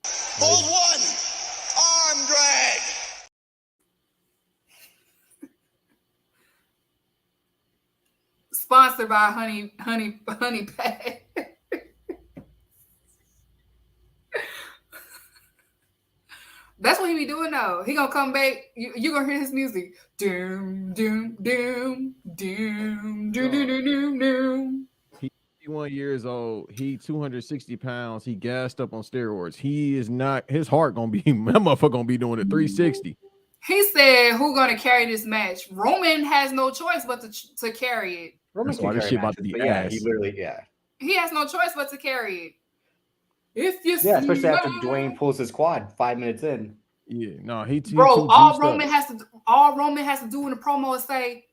Hold one. Arm drag. Sponsored by Honey Pack. That's what he be doing though. He gonna come back. You gonna hear his music. Doom, doom, doom, doom, doom, doom, doom, doom. He's 51 years old. He 260 pounds. He gassed up on steroids. He is not. His heart gonna be. That motherfucker gonna be doing it 360. He said, "Who gonna carry this match?" Roman has no choice but to carry it. That's why this shit about to be ass. He literally, He has no choice but to carry it. If you especially after Dwayne pulls his quad 5 minutes in. Yeah, no, he bro. All Roman has to do in the promo is say,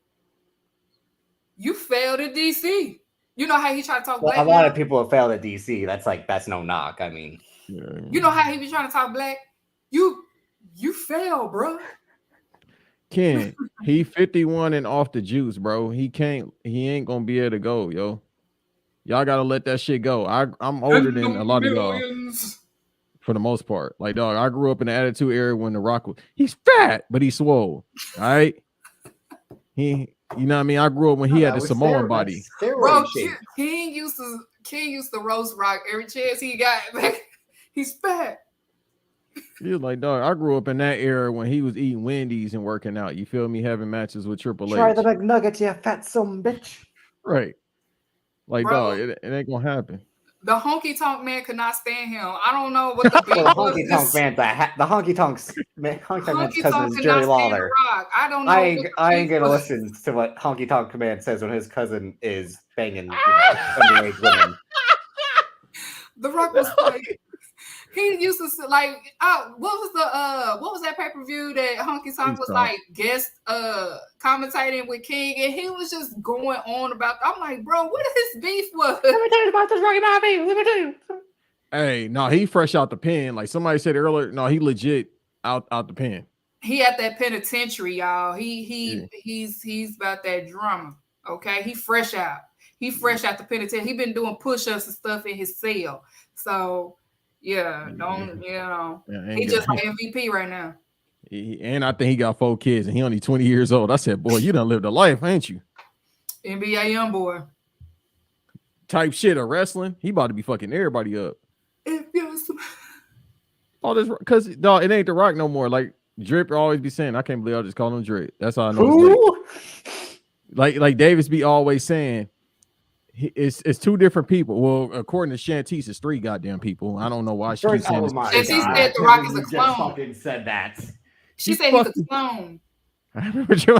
"You failed at DC." You know how he tried to talk black. A lot of people have failed at DC. That's no knock. I mean, you know how he be trying to talk black. You failed, bro. Ken, he 51 and off the juice, bro. He ain't gonna be able to go, yo. Y'all gotta let that shit go. I'm older than a lot of y'all for the most part. Like, dog, I grew up in the Attitude Era when The Rock was. He's fat, but he's swole. All right, you know what I mean. I grew up when he had the Samoan body. Bro, King used to roast Rock every chance he got. He's fat. You're like, dog, I grew up in that era when he was eating Wendy's and working out. You feel me? Having matches with Triple H. Try the McNugget, you fat son bitch. Right. Like, Bro. dog, it ain't gonna happen. The honky tonk man could not stand him. I don't know what the beef Well, the was. honky tonk man, the honky tonk man's Honky cousin tonk is could Jerry not stand The Lawler. Rock. I don't know. I what ain't, the I ain't beef gonna was. listen to what honky tonk man says when his cousin is banging underage women. The Rock was like, he used to like, what was that pay-per-view that Honky Tonk was like guest commentating with King, and he was just going on about. I'm like, bro, what his beef was? Let me tell you about this Rocky Mountain. Let me tell you. Hey, no, he fresh out the pen. Like somebody said earlier, no, he legit out the pen. He at that penitentiary, y'all. He's about that drama. Okay, he fresh out. He fresh out the penitentiary. He been doing push-ups and stuff in his cell. So yeah, he just like MVP right now. And I think he got 4 kids, and he only 20 years old. I said, boy, you done lived a life, ain't you? NBA young boy type shit of wrestling. He about to be fucking everybody up. All this because dog, it ain't The Rock no more. Like Drip always be saying, I can't believe I just call him Drip. That's how I know. Who? Like Davis be always saying, it's 2 different people. Well, according to Shantice, it's 3 goddamn people. I don't know why she keeps saying this. Shantice said The Rock is a clone. Just fucking said that. She said he's a clone. I remember you.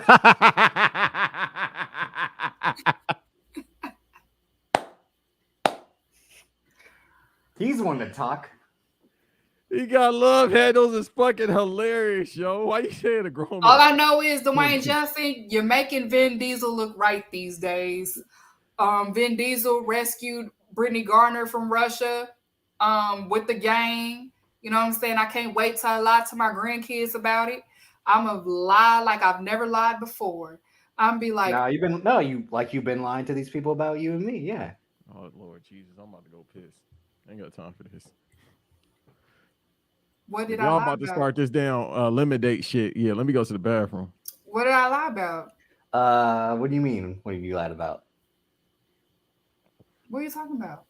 He's one to talk. He got love handles is fucking hilarious, yo. Why you saying a grown man? All I know is Dwayne Johnson, you're making Vin Diesel look right these days. Vin Diesel rescued Brittany Garner from Russia with the gang. You know what I'm saying? I can't wait till I lie to my grandkids about it. I'm gonna lie like I've never lied before. I'm be like, you've been lying to these people about you and me, yeah. Oh Lord Jesus, I'm about to go piss. I ain't got time for this. What did Y'all about to start this down limit date shit? Yeah, let me go to the bathroom. What did I lie about? What do you mean? What have you lied about? What are you talking about?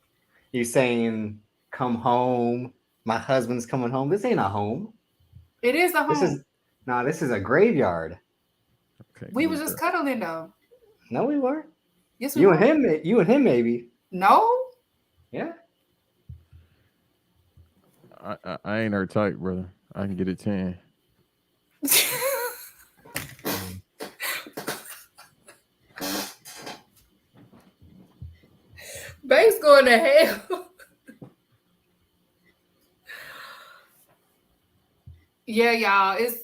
You saying come home? My husband's coming home. This ain't a home. It is a home. This is a graveyard. Okay. We was just cuddling though. No, we were. Yes, we you were. You and him, maybe. No. Yeah. I ain't her type, brother. I can get a 10. Babe's going to hell. Yeah, y'all. It's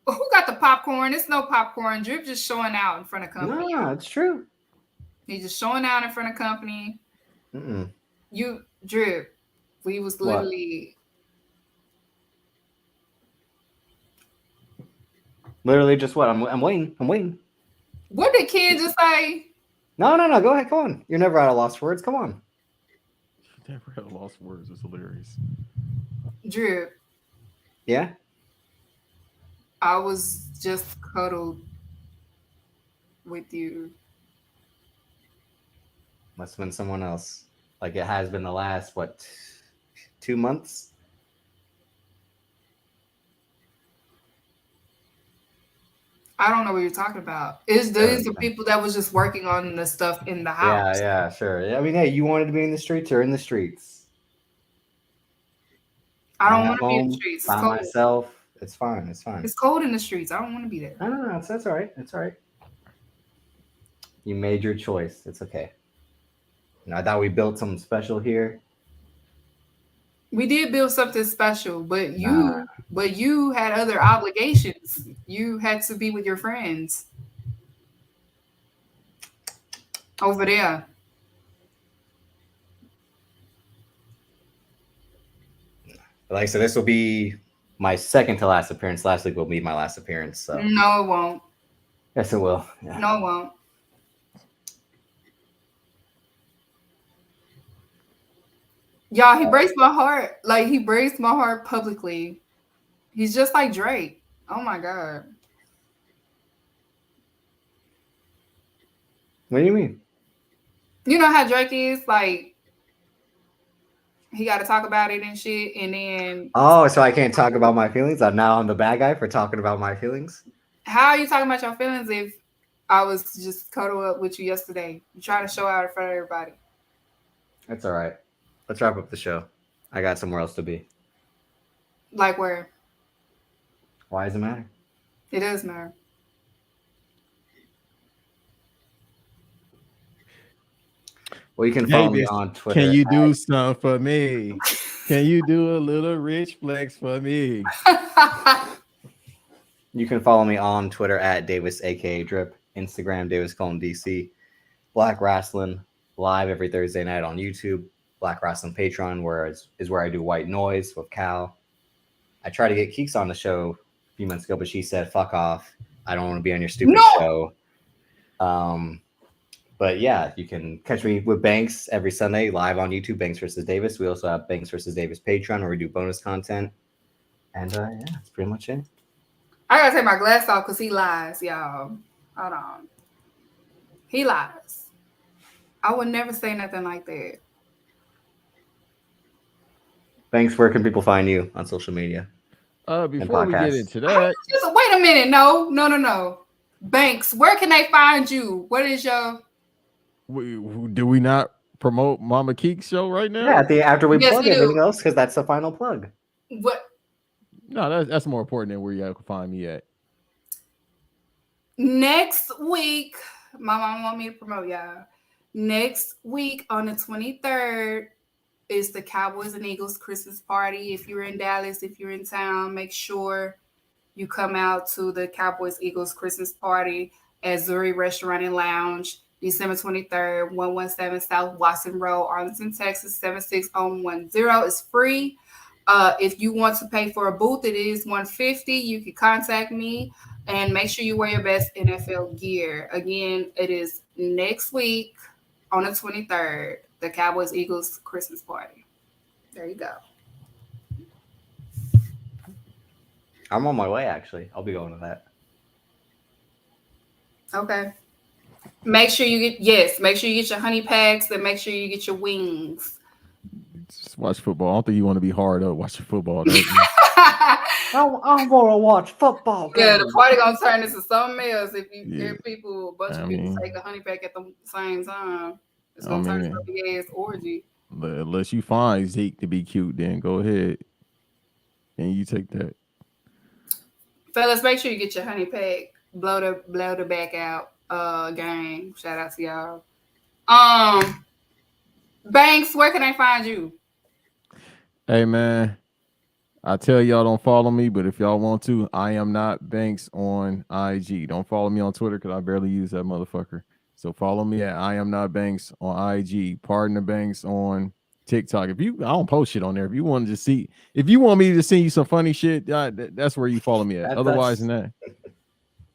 who got the popcorn? It's no popcorn. Drip just showing out in front of company. No, it's true. He's just showing out in front of company. Mm-mm. You Drip. We was literally. Literally just what? I'm waiting. I'm waiting. What did Ken just say? No. Go ahead. Come on. You're never out of lost words. Come on. Never had lost words. It's hilarious. Drip. Yeah. I was just cuddled with you. Must have been someone else. Like it has been the last 2 months. I don't know what you're talking about. These are people that was just working on the stuff in the house. Yeah, sure. I mean, hey, you wanted to be in the streets, you're in the streets. I don't want to be in the streets. By myself. It's fine. It's cold in the streets. I don't want to be there. No. That's all right. It's all right. You made your choice. It's okay. I thought we built something special here. We did build something special, but you had other obligations. You had to be with your friends over there. Like I said, this will be my second to last appearance. Last week will be my last appearance. So no, it won't. Yes, it will. Yeah. No, it won't. Y'all, he breaks my heart. Like, he breaks my heart publicly. He's just like Drake. Oh, my God. What do you mean? You know how Drake is? Like, he got to talk about it and shit, and then... Oh, so I can't talk about my feelings? Now I'm the bad guy for talking about my feelings? How are you talking about your feelings if I was just cuddled up with you yesterday? You trying to show out in front of everybody. That's all right. Let's wrap up the show. I got somewhere else to be. Like where? Why does it matter? It does matter. Well, you can follow me Davis, on Twitter. can you do something for me? Can you do a little rich flex for me? You can follow me on Twitter at Davis, aka Drip, Instagram Davis DC, Black Wrestling live every Thursday night on YouTube, Black Wrestling Patreon, where is where I do White Noise with Cal. I tried to get Keeks on the show a few months ago, but she said, "Fuck off! I don't want to be on your stupid show." But yeah, you can catch me with Banks every Sunday live on YouTube, Banks versus Davis. We also have Banks versus Davis Patreon, where we do bonus content. And yeah, that's pretty much it. I gotta take my glass off because he lies, y'all. Hold on. He lies. I would never say nothing like that. Banks, where can people find you on social media? Before we get into that, just wait a minute. No. Banks, where can they find you? What is your? do we not promote Mama Keeks show right now? Yeah, after we plug everything else, because that's the final plug. What? No, that's more important than where you can find me at. Next week, my mom want me to promote y'all. Next week on the 23rd is the Cowboys and Eagles Christmas party. If you're in Dallas, if you're in town, make sure you come out to the Cowboys Eagles Christmas party at Zuri Restaurant and Lounge, December 23rd, 117 South Watson Road, Arlington, Texas, 76010. It's free. If you want to pay for a booth, it is $150. You can contact me, and make sure you wear your best NFL gear. Again, it is next week on the 23rd, the Cowboys Eagles Christmas party. There you go. I'm on my way, actually. I'll be going to that. Okay. Make sure you get your honey packs, and make sure you get your wings. Just watch football. I don't think you want to be hard up watching football. I want to watch football. Yeah, the party gonna turn into something else if you get a bunch of people take a honey pack at the same time. It's gonna turn into a big ass orgy. Unless you find Zeke to be cute, then go ahead and you take that. Fellas, make sure you get your honey pack. Blow the back out. Gang. Shout out to y'all. Banks, where can I find you? Hey man, I tell y'all don't follow me, but if y'all want to, I am not Banks on IG. Don't follow me on Twitter because I barely use that motherfucker. So follow me at I am not Banks on IG. Pardon the Banks on TikTok. I don't post shit on there. If you want to see, if you want me to send you some funny shit, that's where you follow me at. Otherwise than that,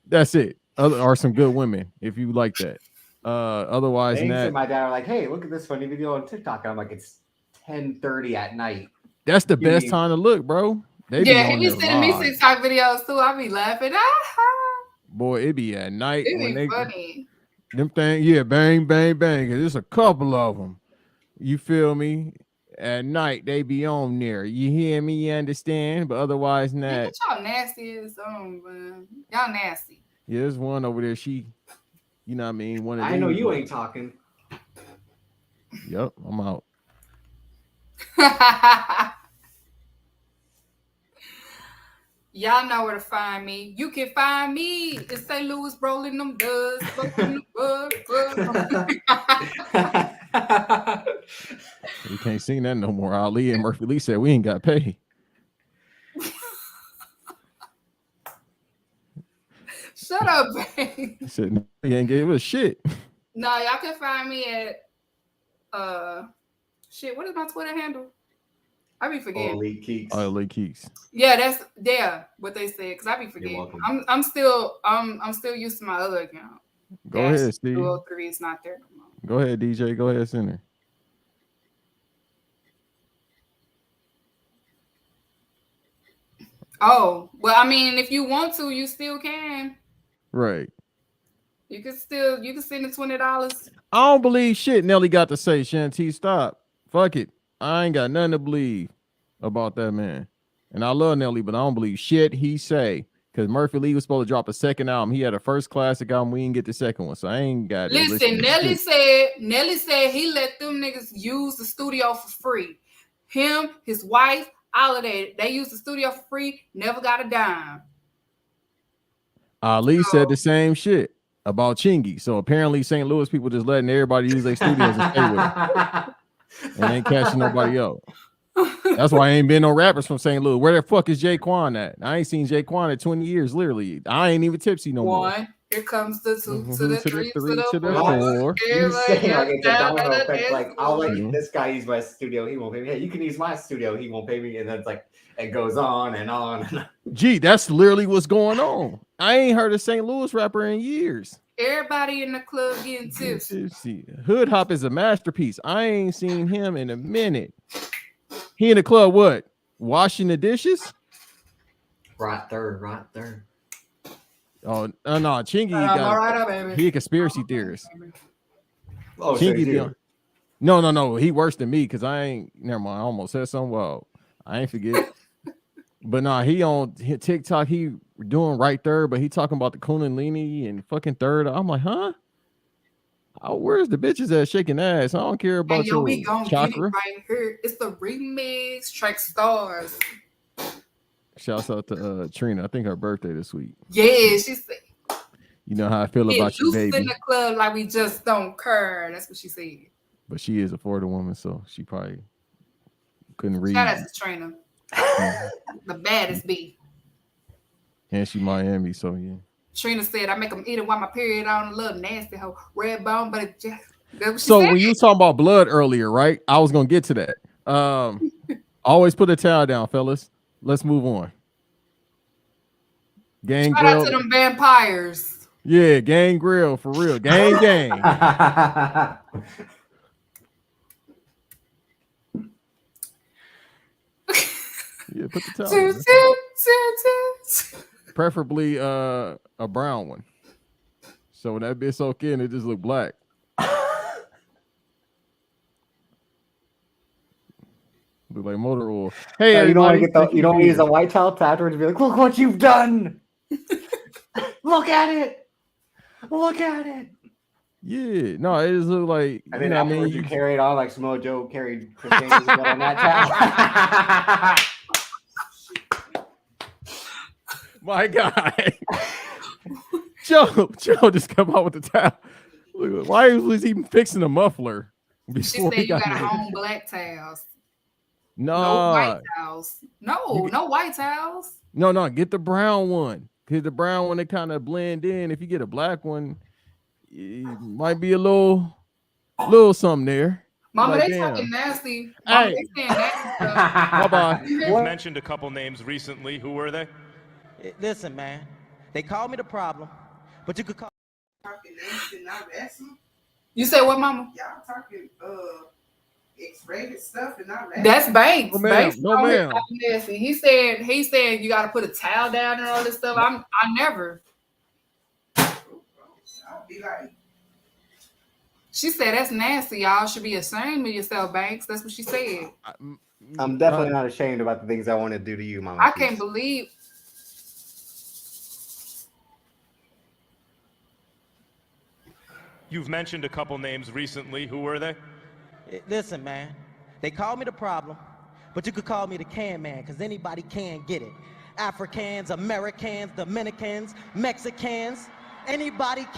that's it. Or some good women if you like that. Otherwise than that, and my dad are like, "Hey, look at this funny video on TikTok." And I'm like, "It's 10:30 at night." That's the best time to look, bro. He be sending me TikTok videos too. I be laughing. Boy, it be at night. It be funny. Them things, bang, bang, bang. There's a couple of them. You feel me? At night, they be on there. You hear me? You understand? But otherwise than that. Y'all nasty as man. Y'all nasty. Yeah, there's one over there. She, you know what I mean? One of I know you ain't talking. Yep, I'm out. Y'all know where to find me. You can find me in St. Louis rolling them dubs. We can't sing that no more. Ali and Murphy Lee said we ain't got paid. Shut up, babe. He said he ain't gave us shit. No, y'all can find me at what is my Twitter handle? I be forgetting. Elite Keeks. Elite Keeks. Yeah, that's what they said, because I be forgetting. I'm still used to my other account. Go ahead, Steve. 203 is not there no more. Go ahead, DJ. Go ahead, Center. Oh, well, I mean, if you want to, you still can. Right. You can send the $20. I don't believe shit Nelly got to say, Shanti. Stop. Fuck it. I ain't got nothing to believe about that man. And I love Nelly, but I don't believe shit he say. because Murphy Lee was supposed to drop a second album. He had a first classic album. We didn't get the second one, so I ain't got it. Listen, Nelly said he let them niggas use the studio for free. Him, his wife, all of that. They used the studio for free, never got a dime. Ali said the same shit about Chingy. So apparently St. Louis people just letting everybody use their studios and stay with them. And ain't catching nobody else. That's why I ain't been no rappers from St. Louis. Where the fuck is Jaquan at? I ain't seen Jaquan at 20 years, literally. I ain't even tipsy no more. One, here comes the two, to the three, to the to the four. four. You say like it's a domino effect. Like I'll let this guy use my studio. He won't pay me. Hey, you can use my studio. He won't pay me. And then it's like it goes on and on. And on. Gee, that's literally what's going on. I ain't heard a St. Louis rapper in years. Everybody in the club getting tips. Hood Hop is a masterpiece. I ain't seen him in a minute. He in the club, what? Washing the dishes? Right third. Oh, no, Chingy Baby. he a conspiracy theorist. Oh, Chingy no. He worse than me because I ain't. Never mind. I almost said something. Well, I ain't forget. But nah, he on TikTok. He doing right third, but he talking about the Kundalini and fucking third. I'm like, huh? Oh, where's the bitches that shaking ass? I don't care about your we gonna chakra. get it right here. It's the remix track stars. Shouts out to Trina. I think her birthday this week. Yeah, she said. You know how I feel about you, loose baby. in the club like we just don't care. That's what she said. But she is a Florida woman, so she probably couldn't read. Shout out to Trina. The baddest bee. And she Miami, so yeah. Trina said, I make them eat it while my period on a little nasty hoe. Red bone, but it just, that's what she So said. when you was talking about blood earlier, right? I was gonna get to that. Always put a towel down, fellas. Let's move on. Gang Shout grill. out to them vampires. Yeah, gang grill for real. Gang. Yeah, Yeah, put the towel Toot, down. toot, toot, toot. Preferably a brown one. So when that bitch soak in, it just look black. Look like motor oil. Hey, you don't want to everybody, get you don't want to use a white towel to afterwards and be like, look what you've done. Look at it. Yeah, no, it just look like And then afterwards you carry it on like Samoa Joe carried Christine's on that towel. My guy. Joe just come out with the towel. Look, why was he fixing a muffler? She said you got home black towels. No white towels. No white towels. No, get the brown one. Because the brown one, they kind of blend in. If you get a black one, it might be a little something there. Mama, like, they damn. talking nasty. Mama, Hey. they saying nasty stuff. Bye-bye. You've mentioned a couple names recently. Who were they? Listen, man. They call me the problem, but you could call. You say what, Mama? Y'all talking X-rated stuff and all that. That's Banks. No, ma'am. Banks No, on here ma'am. talking nasty. He said you got to put a towel down and all this stuff. I never. I'll be like, She said that's nasty. Y'all should be ashamed of yourself, Banks. That's what she said. I'm definitely not ashamed about the things I want to do to you, Mama. I can't believe. You've mentioned a couple names recently. Who were they? Listen, man. They call me the problem, but you could call me the can man, because anybody can get it. Africans, Americans, Dominicans, Mexicans, anybody can.